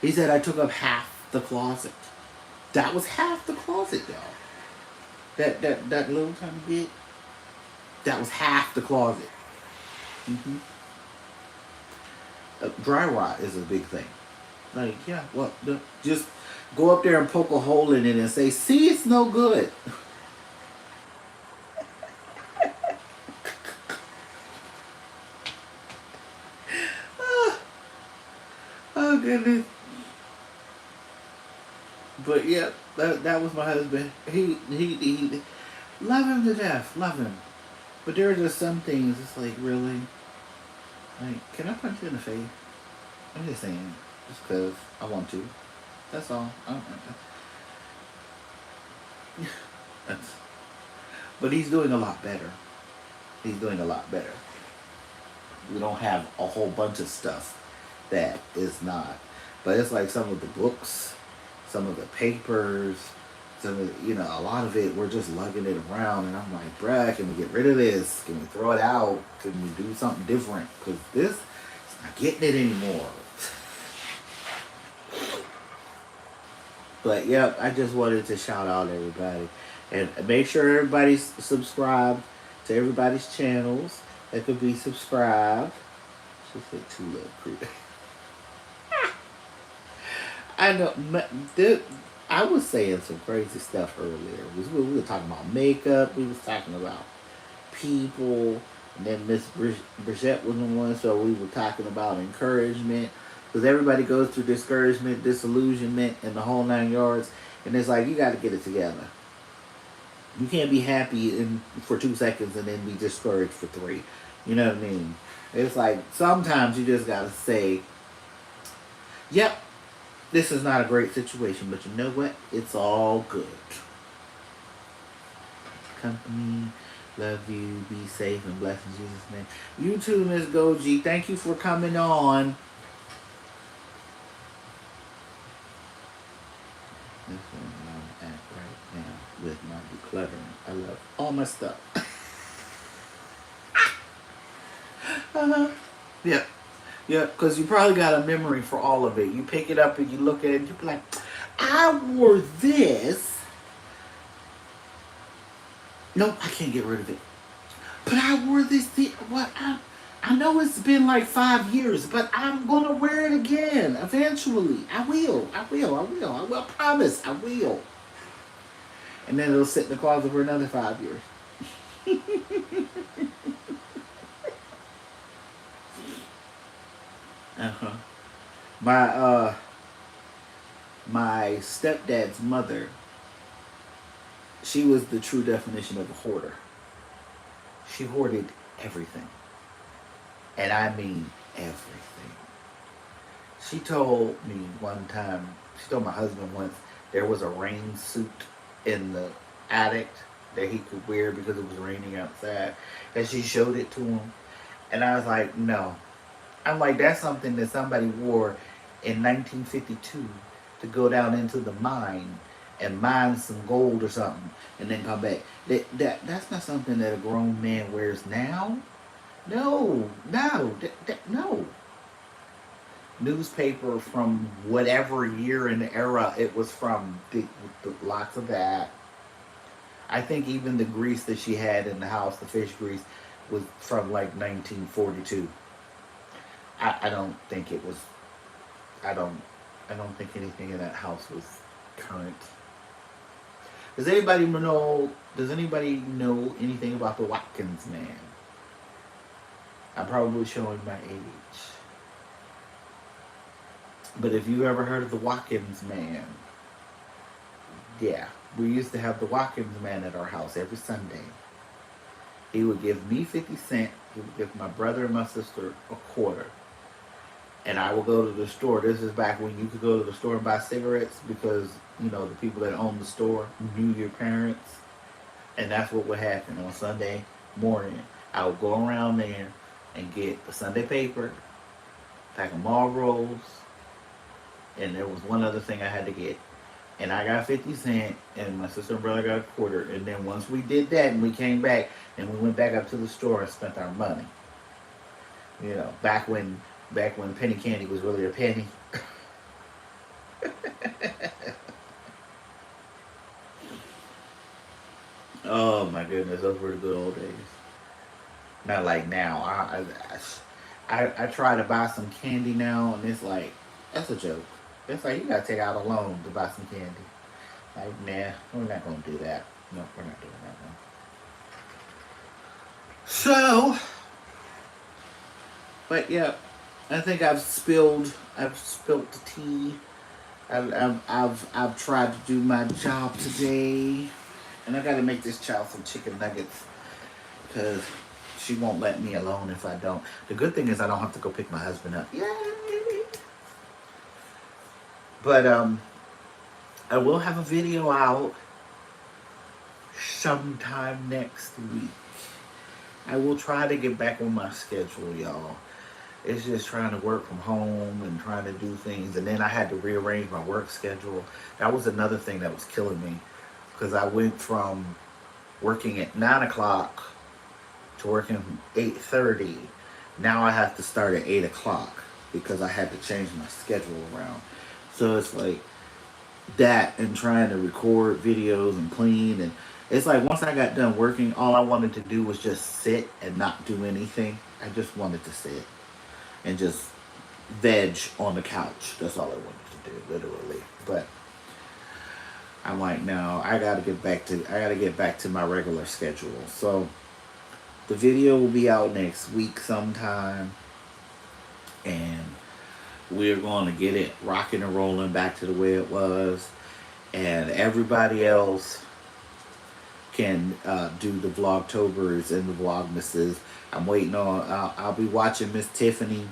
He said I took up half the closet. That was half the closet, y'all. That little tiny bit, that was half the closet. Mm-hmm. Dry rot is a big thing. Like, yeah, well, just go up there and poke a hole in it and say, see, it's no good. Oh, goodness. But yeah, that was my husband. He love him to death, love him. But there are just some things. It's like, really, like, can I punch you in the face? I'm just saying, just because I want to. That's all. That's. But he's doing a lot better. He's doing a lot better. We don't have a whole bunch of stuff that is not. But it's like some of the books, some of the papers, some of the, a lot of it, we're just lugging it around. And I'm like, bruh, can we get rid of this? Can we throw it out? Can we do something different? Because this is not getting it anymore. But, yep, I just wanted to shout out everybody. And make sure everybody's subscribed to everybody's channels that could be subscribed. She said too little creepy. I know. I was saying some crazy stuff earlier. We were talking about makeup. We was talking about people. And then Miss Brigitte was the one. So we were talking about encouragement. Because everybody goes through discouragement, disillusionment, and the whole 9 yards. And it's like, you got to get it together. You can't be happy for 2 seconds and then be discouraged for 3. You know what I mean? It's like, sometimes you just got to say, yep, this is not a great situation, but you know what? It's all good. Company, love you, be safe, and bless in Jesus' name. You too, Miss Goji. Thank you for coming on. This one I'm at right now with my decluttering. I love all my stuff. Yeah. Yeah, because you probably got a memory for all of it. You pick it up and you look at it and you be like, I wore this. Nope, I can't get rid of it. But I wore this thing. What? I know it's been like 5 years, but I'm going to wear it again. Eventually. I will. I promise. I will. And then it'll sit in the closet for another 5 years. My stepdad's mother, she was the true definition of a hoarder. She hoarded everything. And I mean everything. She told me one time, she told my husband once, there was a rain suit in the attic that he could wear because it was raining outside. And she showed it to him. And I was like, no. I'm like, that's something that somebody wore in 1952 to go down into the mine and mine some gold or something and then come back. That's not something that a grown man wears now. No. Newspaper from whatever year and era it was from, lots of that. I think even the grease that she had in the house, the fish grease, was from like 1942. I don't think it was. I don't think anything in that house was current. Does anybody know anything about the Watkins man? I'm probably showing my age. But if you ever heard of the Watkins man, yeah, we used to have the Watkins man at our house every Sunday. He would give me 50 cents. He would give my brother and my sister a quarter. And I would go to the store. This is back when you could go to the store and buy cigarettes because, the people that owned the store knew your parents. And that's what would happen on Sunday morning. I would go around there and get the Sunday paper, pack of Marlboros, and there was one other thing I had to get. And I got 50 cents, and my sister and brother got a quarter. And then once we did that and we came back, and we went back up to the store and spent our money. You know, back when penny candy was really a penny. Oh my goodness, those were the good old days. Not like now. I try to buy some candy now, and it's like that's a joke. It's like you gotta take out a loan to buy some candy. Like, nah, we're not gonna do that. No, we're not doing that one. So, but yeah, I think I've spilled the tea. I've tried to do my job today, and I got to make this child some chicken nuggets because she won't let me alone if I don't. The good thing is I don't have to go pick my husband up. Yay! But I will have a video out sometime next week. I will try to get back on my schedule, y'all. It's just trying to work from home and trying to do things. And then I had to rearrange my work schedule. That was another thing that was killing me because I went from working at 9 o'clock to working 8:30. Now I have to start at 8 o'clock because I had to change my schedule around. So it's like that and trying to record videos and clean. And it's like once I got done working, all I wanted to do was just sit and not do anything. I just wanted to sit and just veg on the couch. That's all I wanted to do, literally. But I'm like, no, I gotta get back to my regular schedule. So the video will be out next week sometime, and we're going to get it rocking and rolling back to the way it was, and everybody else can do the Vlogtobers and the Vlogmases. I'm waiting on. I'll be watching Miss Tiffany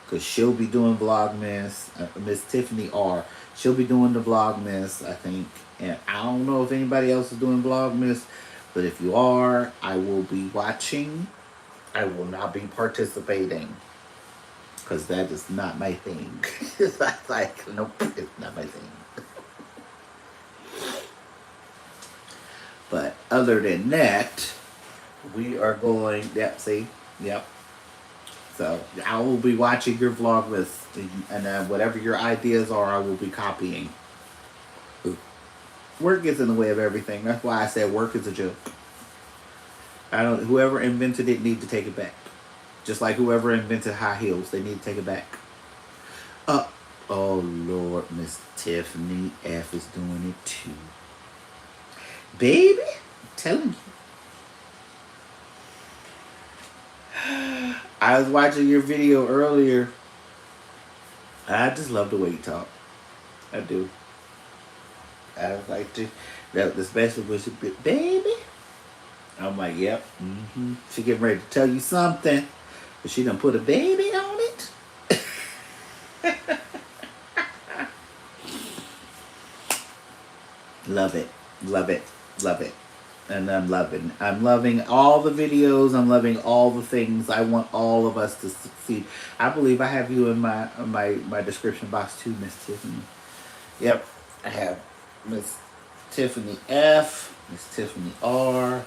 because she'll be doing Vlogmas. Miss Tiffany R. She'll be doing the Vlogmas, I think. And I don't know if anybody else is doing Vlogmas, but if you are, I will be watching. I will not be participating because that is not my thing. It's like, nope, it's not my thing. But other than that, we are going. Yep, see, yep. So I will be watching your Vlogmas, and then whatever your ideas are, I will be copying. Work gets in the way of everything. That's why I said work is a joke. I don't. Whoever invented it need to take it back. Just like whoever invented high heels, they need to take it back. Oh Lord, Miss Tiffany F is doing it too. Baby, I'm telling you. I was watching your video earlier. I just love the way you talk. I do. I like to. Especially when she be, baby. I'm like, yep. Mm-hmm. She getting ready to tell you something. But she done put a baby on it. Love it. Love it. Love it. And I'm loving all the videos. I'm loving all the things. I want all of us to succeed. I believe I have you in my description box too, Miss Tiffany. Yep. I have Miss Tiffany F, Miss Tiffany R.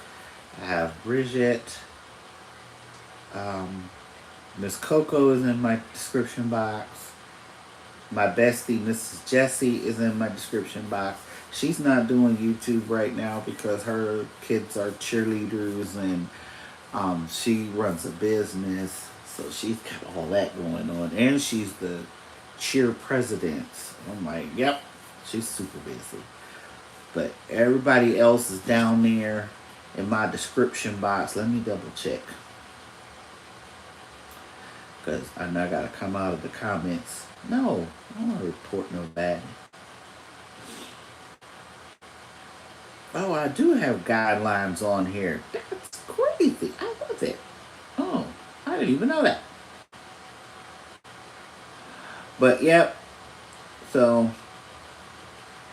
I have Bridget. Miss Coco is in my description box. My bestie, Mrs. Jessie, is in my description box. She's not doing YouTube right now because her kids are cheerleaders and she runs a business. So she's got all that going on. And she's the cheer president. I'm like, yep, she's super busy. But everybody else is down there in my description box. Let me double check. Because I know I got to come out of the comments. No, I don't want to report no bad. Oh, I do have guidelines on here. That's crazy. I love it. Oh, I didn't even know that. But yep. So,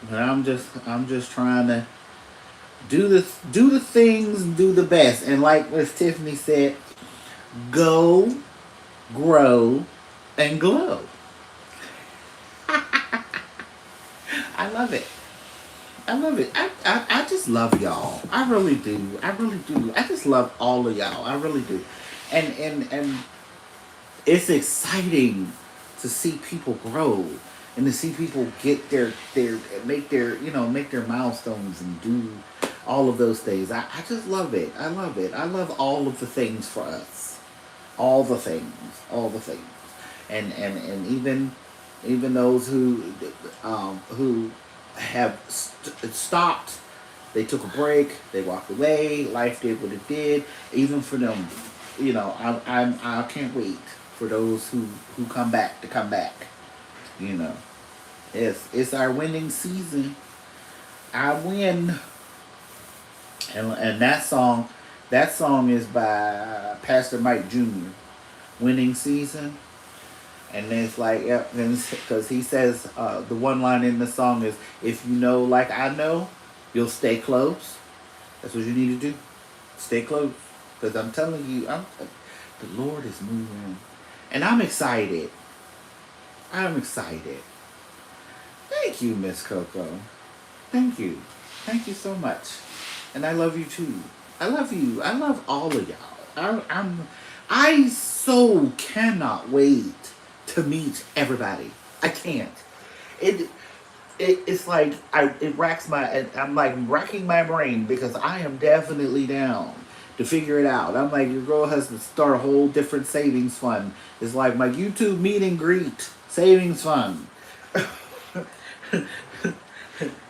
but I'm just trying to do the things, do the best, and like Miss Tiffany said, go, grow, and glow. I love it. I love it. I just love y'all. I really do. I really do. I just love all of y'all. I really do. And it's exciting to see people grow and to see people get their make their make their milestones and do all of those things. I just love it. I love it. I love all of the things for us. All the things, and even those who have stopped. They took a break. They walked away. Life did what it did. Even for them, I can't wait for those who come back to come back. You know, it's our winning season. I win, and that song is by Pastor Mike Jr. Winning season. And it's like, yep, because he says the one line in the song is, "If you know like I know, you'll stay close." That's what you need to do. Stay close. Because I'm telling you, the Lord is moving. And I'm excited. I'm excited. Thank you, Miss Coco. Thank you. Thank you so much. And I love you too. I love you. I love all of y'all. I so cannot wait to meet everybody. I can't. It it's like I'm like racking my brain because I am definitely down to figure it out. I'm like, your girl has to start a whole different savings fund. It's like my YouTube meet and greet savings fund.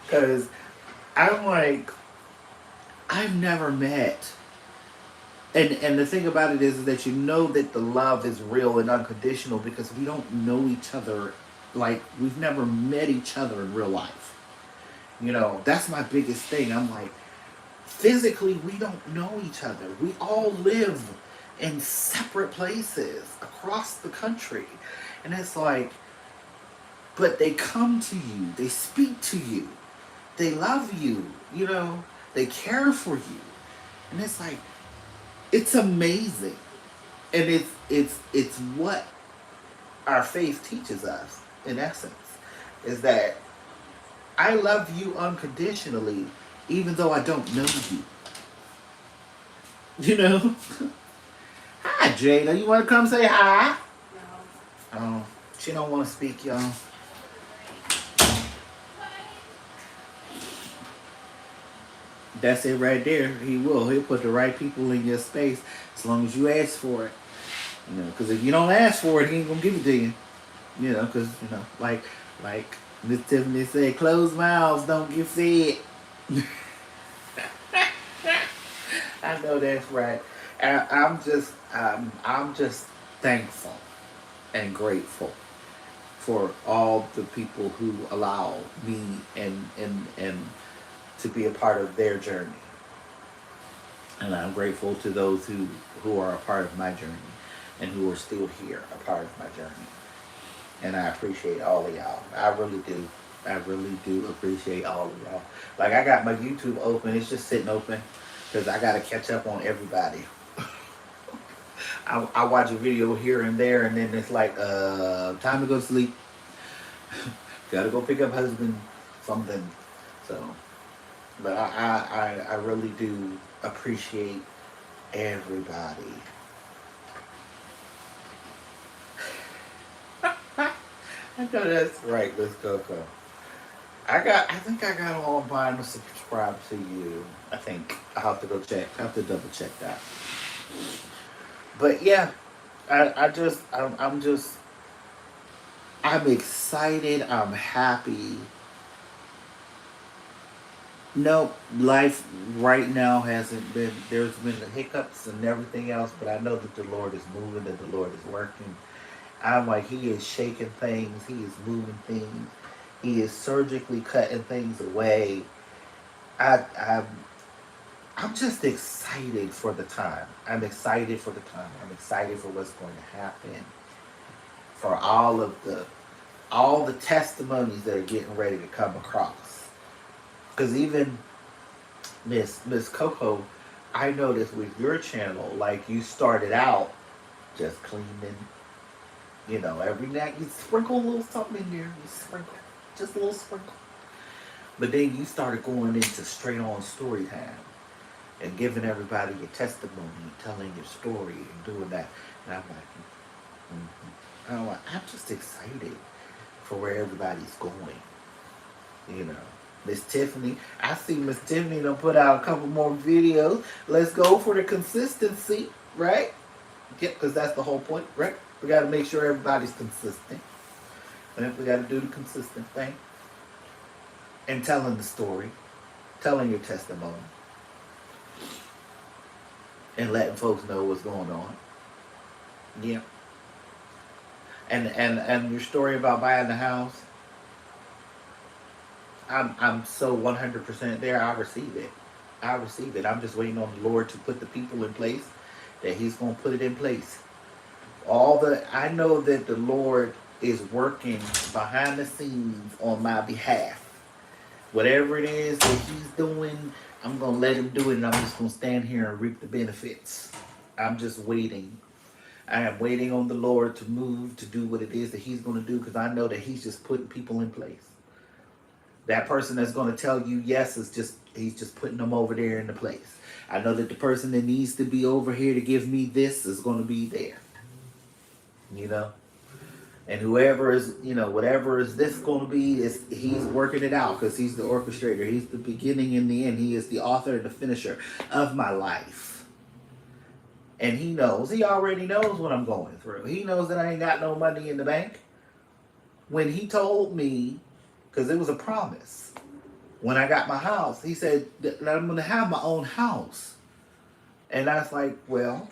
Because I'm like, I've never met. And the thing about it is that you know that the love is real and unconditional because we don't know each other, like we've never met each other in real life. That's my biggest thing. I'm like, physically we don't know each other. We all live in separate places across the country. And it's like, but they come to you, they speak to you, they love you, they care for you. And it's like, it's amazing. And it's what our faith teaches us, in essence, is that I love you unconditionally, even though I don't know you. You know? Hi, Jada. You want to come say hi? No. Oh, she don't want to speak, y'all. That's it right there. He will. He'll put the right people in your space as long as you ask for it. Because if you don't ask for it, he ain't gonna give it to you. Because like Miss Tiffany said, closed mouths don't get fed. I know that's right. And I'm just thankful and grateful for all the people who allow me and to be a part of their journey. And I'm grateful to those who are a part of my journey and who are still here, a part of my journey. And I appreciate all of y'all. I really do. I really do appreciate all of y'all. Like, I got my YouTube open. It's just sitting open because I got to catch up on everybody. I watch a video here and there, and then it's like, time to go to sleep. Gotta go pick up husband, something. So, but I really do appreciate everybody. I know that's right, Miss Coco. I think I got all of mine to subscribe to you. I think I'll have to go check. I have to double check that. But yeah, I'm excited. I'm happy. No, life right now hasn't been. There's been the hiccups and everything else, but I know that the Lord is moving. That the Lord is working. I'm like, He is shaking things. He is moving things. He is surgically cutting things away. I, I'm, I'm just excited for the time. I'm excited for the time. I'm excited for what's going to happen. For all the testimonies that are getting ready to come across. Because even Miss Coco, I noticed with your channel, like you started out just cleaning. Every night you sprinkle a little something in there. You sprinkle. Just a little sprinkle. But then you started going into straight on story time. And giving everybody your testimony, telling your story and doing that. And I'm like, I'm just excited for where everybody's going. You know, Miss Tiffany. I see Miss Tiffany done put out a couple more videos. Let's go for the consistency, right? Yep, because that's the whole point, right? We got to make sure everybody's consistent. And we got to do the consistent thing. And telling the story, telling your testimony, and letting folks know what's going on. Yeah. And your story about buying the house, I'm so 100% there. I receive it. I receive it. I'm just waiting on the Lord to put the people in place that He's gonna put it in place. I know that the Lord is working behind the scenes on my behalf. Whatever it is that He's doing, I'm gonna let Him do it, and I'm just gonna stand here and reap the benefits. I'm just waiting. I am waiting on the Lord to move, to do what it is that He's gonna do, because I know that He's just putting people in place. That person that's going to tell you yes is just, he's just putting them over there in the place. I know that the person that needs to be over here to give me this is going to be there. You know? And whoever is, whatever is this going to be, he's working it out because he's the orchestrator. He's the beginning and the end. He is the author and the finisher of my life. And he already knows what I'm going through. He knows that I ain't got no money in the bank. When he told me, because it was a promise. When I got my house, he said that I'm going to have my own house. And I was like, well,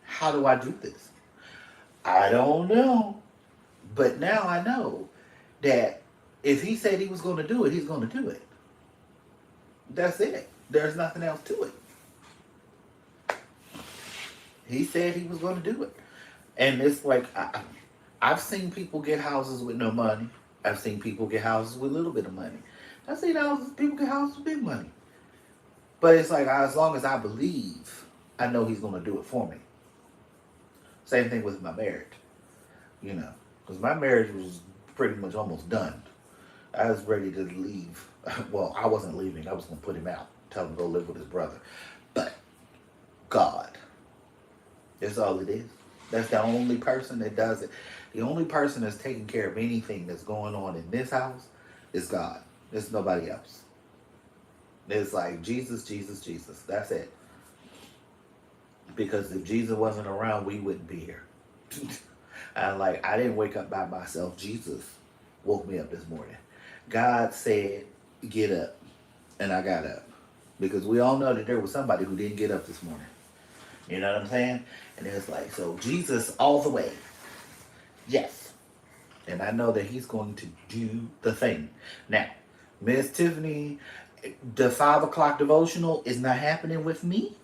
how do I do this? I don't know. But now I know that if he said he was going to do it, he's going to do it. That's it. There's nothing else to it. He said he was going to do it. And it's like, I've seen people get houses with no money. I've seen people get houses with a little bit of money. I've seen people get houses with big money. But it's like, as long as I believe, I know He's going to do it for me. Same thing with my marriage. Because my marriage was pretty much almost done. I was ready to leave. Well, I wasn't leaving. I was going to put him out. Tell him to go live with his brother. But God. That's all it is. That's the only person that does it. The only person that's taking care of anything that's going on in this house is God. There's nobody else. It's like Jesus, Jesus, Jesus. That's it. Because if Jesus wasn't around, we wouldn't be here. I didn't wake up by myself. Jesus woke me up this morning. God said, get up. And I got up. Because we all know that there was somebody who didn't get up this morning. You know what I'm saying? And it's like, so Jesus all the way. Yes. And I know that He's going to do the thing. Now, Miss Tiffany, the 5 o'clock devotional is not happening with me.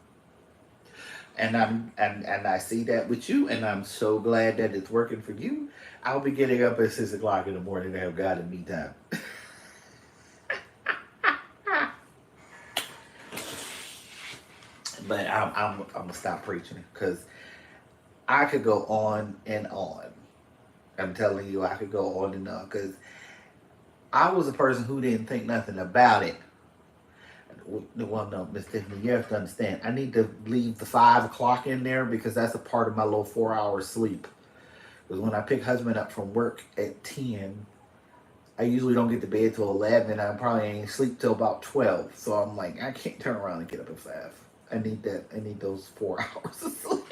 And I see that with you, and I'm so glad that it's working for you. I'll be getting up at 6 o'clock in the morning to have God and me time. But I'm gonna stop preaching because I could go on and on. I'm telling you, I could go on and on because I was a person who didn't think nothing about it. Well, no, Miss Tiffany, you have to understand. I need to leave the 5 o'clock in there because that's a part of my little 4 hour sleep. Because when I pick husband up from work at 10, I usually don't get to bed till 11, and I probably ain't sleep till about 12. So I'm like, I can't turn around and get up at 5. I need that. I need those 4 hours of sleep.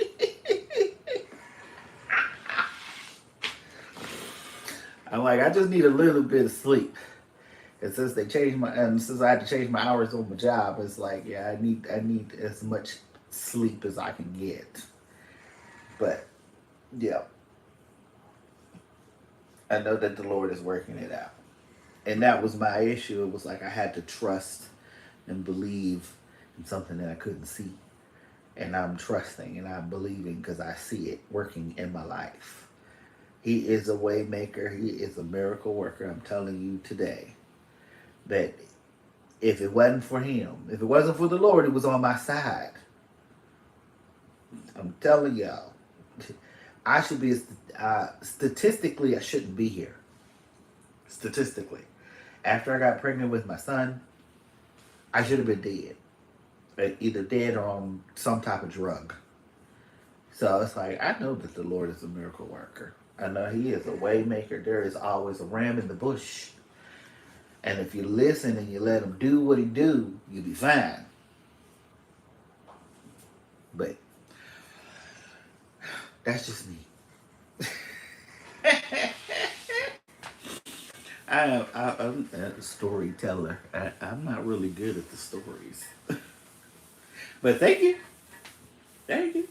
I'm like, I just need a little bit of sleep. And since since I had to change my hours on my job, it's like, yeah, I need as much sleep as I can get. But yeah, I know that the Lord is working it out. And that was my issue. It was like I had to trust and believe in something that I couldn't see. And I'm trusting and I'm believing because I see it working in my life. He is a way maker. He is a miracle worker. I'm telling you today that if it wasn't for Him, if it wasn't for the Lord, it was on my side. I'm telling y'all, I should be, statistically, I shouldn't be here. Statistically. After I got pregnant with my son, I should have been dead. Either dead or on some type of drug. So it's like, I know that the Lord is a miracle worker. I know He is a way maker. There is always a ram in the bush. And if you listen and you let Him do what He do, you'll be fine. But that's just me. I'm a storyteller. I'm not really good at the stories. But thank you. Thank you.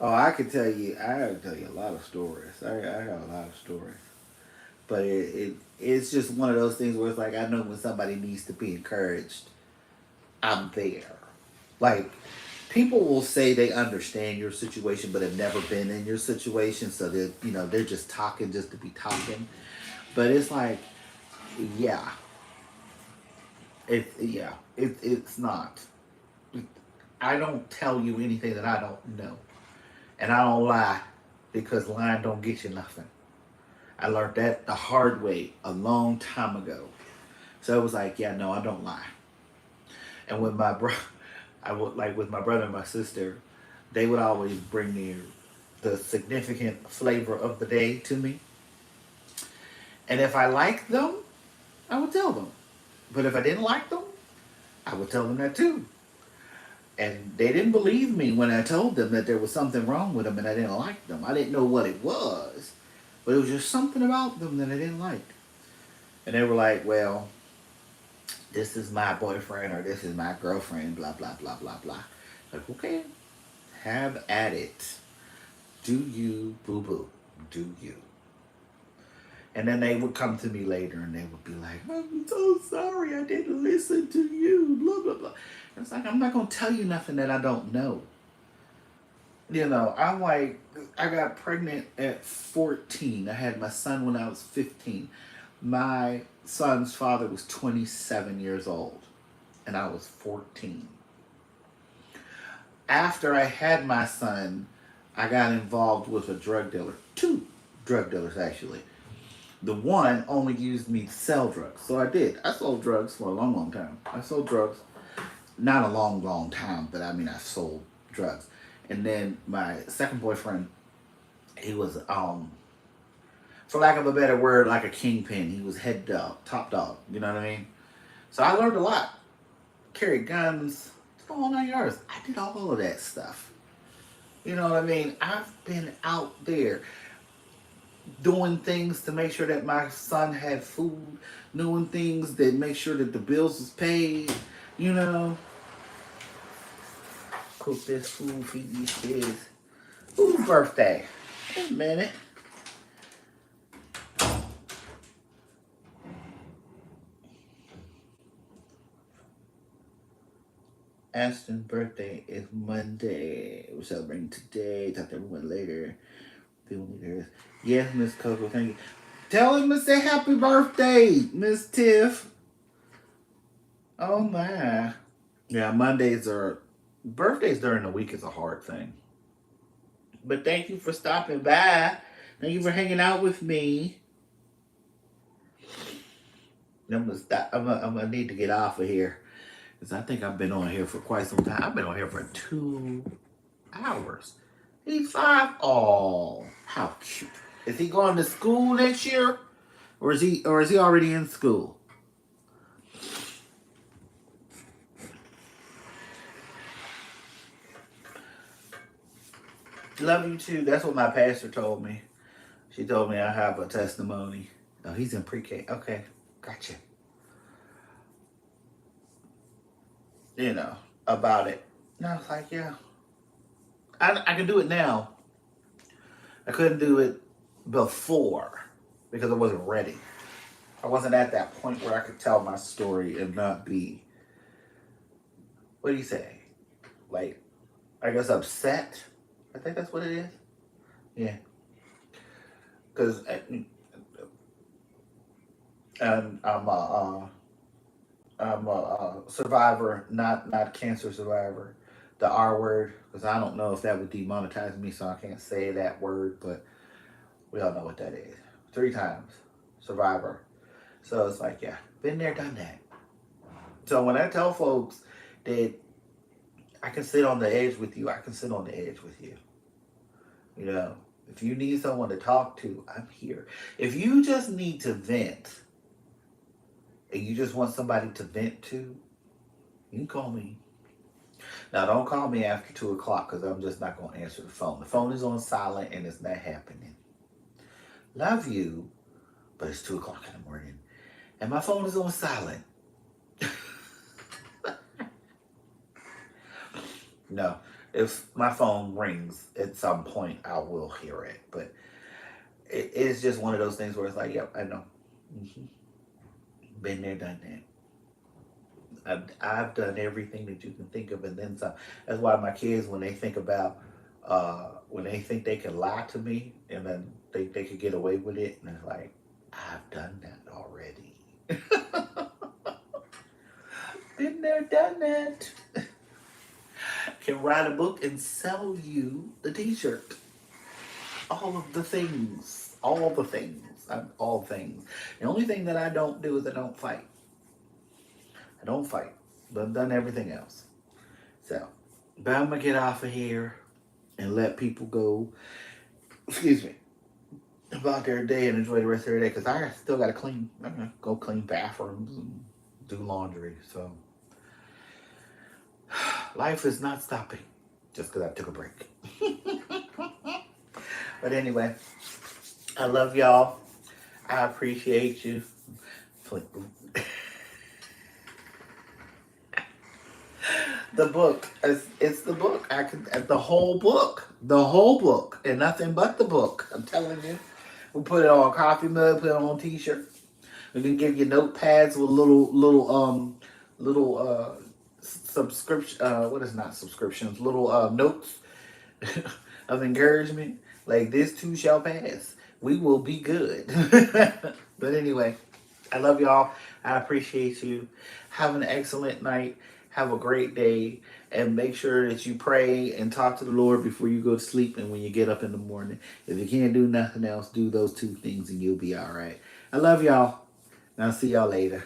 Oh, I can tell you, I gotta tell you a lot of stories. I got a lot of stories. But it's just one of those things where it's like, I know when somebody needs to be encouraged, I'm there. Like, people will say they understand your situation, but have never been in your situation, so that they're just talking just to be talking. But it's like, yeah, it's not. I don't tell you anything that I don't know, and I don't lie because lying don't get you nothing. I learned that the hard way a long time ago. So it was like, yeah, no, I don't lie. And with my bro, I would like with my brother and my sister, they would always bring me the significant flavor of the day to me. And if I liked them, I would tell them. But if I didn't like them, I would tell them that too. And they didn't believe me when I told them that there was something wrong with them and I didn't like them. I didn't know what it was, but it was just something about them that I didn't like. And they were like, well, this is my boyfriend or this is my girlfriend, blah, blah, blah, blah, blah. Like, okay, have at it. Do you, boo boo. Do you. And then they would come to me later and they would be like, I'm so sorry I didn't listen to you, blah, blah, blah. And it's like, I'm not going to tell you nothing that I don't know. I'm like, I got pregnant at 14. I had my son when I was 15. My son's father was 27 years old and I was 14. After I had my son, I got involved with a drug dealer. Two drug dealers, actually. The one only used me to sell drugs. So I did. I sold drugs for a long, long time. I sold drugs. Not a long, long time, but I mean, I sold drugs. And then my second boyfriend, he was, for lack of a better word, like a kingpin. He was head dog, top dog. You know what I mean? So I learned a lot. Carried guns, all 9 yards. I did all of that stuff. You know what I mean? I've been out there doing things to make sure that my son had food, doing things that make sure that the bills was paid, you know. Cook this food, feed these kids. Whose birthday? Wait a minute. Aston's birthday is Monday. We're celebrating today. Talk to everyone later. Yes, Miss Coco, thank you. Tell him to say happy birthday, Miss Tiff. Oh my. Yeah, birthdays during the week is a hard thing. But thank you for stopping by. Thank you for hanging out with me. I'm gonna stop. I'm gonna need to get off of here because I think I've been on here for quite some time. I've been on here for 2 hours. He's 5. Oh, how cute! Is he going to school next year, or is he already in school? Love you too. That's what my pastor told me. She told me I have a testimony. Oh, he's in pre-K. Okay, gotcha. About it. And I was like, yeah, I can do it now. I couldn't do it before because I wasn't ready. I wasn't at that point where I could tell my story and not be, what do you say? Like, I guess upset. I think that's what it is. Yeah. Because I'm a survivor, not cancer survivor. The R word, because I don't know if that would demonetize me, so I can't say that word, but we all know what that is. 3 times survivor. So it's like, yeah, been there, done that. So when I tell folks that I can sit on the edge with you. I can sit on the edge with you. You know, if you need someone to talk to, I'm here. If you just need to vent and you just want somebody to vent to, you can call me. Now, don't call me after 2 o'clock because I'm just not going to answer the phone. The phone is on silent and it's not happening. Love you, but it's 2 o'clock in the morning and my phone is on silent. No, if my phone rings at some point, I will hear it. But it's just one of those things where it's like, yep, I know. Been there, done that. I've done everything that you can think of and then some. That's why my kids, when they think about, when they think they can lie to me and then they could get away with it, and it's like, I've done that already. Been there, done that. Can write a book and sell you the t-shirt. All of the things. All the things. All things. The only thing that I don't do is I don't fight. I don't fight. But I've done everything else. So, but I'm going to get off of here and let people go, excuse me, about their day and enjoy the rest of their day. Because I still got to clean. I'm going to go clean bathrooms and do laundry. So, life is not stopping just because I took a break. But anyway, I love y'all. I appreciate you. The book, it's the book. The whole book, and nothing but the book. I'm telling you. We put it on a coffee mug, put it on a t-shirt. We can give you notepads with little subscription. What is not subscriptions? Little notes of encouragement. Like, this too shall pass. We will be good. But anyway, I love y'all. I appreciate you. Have an excellent night. Have a great day. And make sure that you pray and talk to the Lord before you go to sleep and when you get up in the morning. If you can't do nothing else, do those two things and you'll be all right. I love y'all. And I'll see y'all later.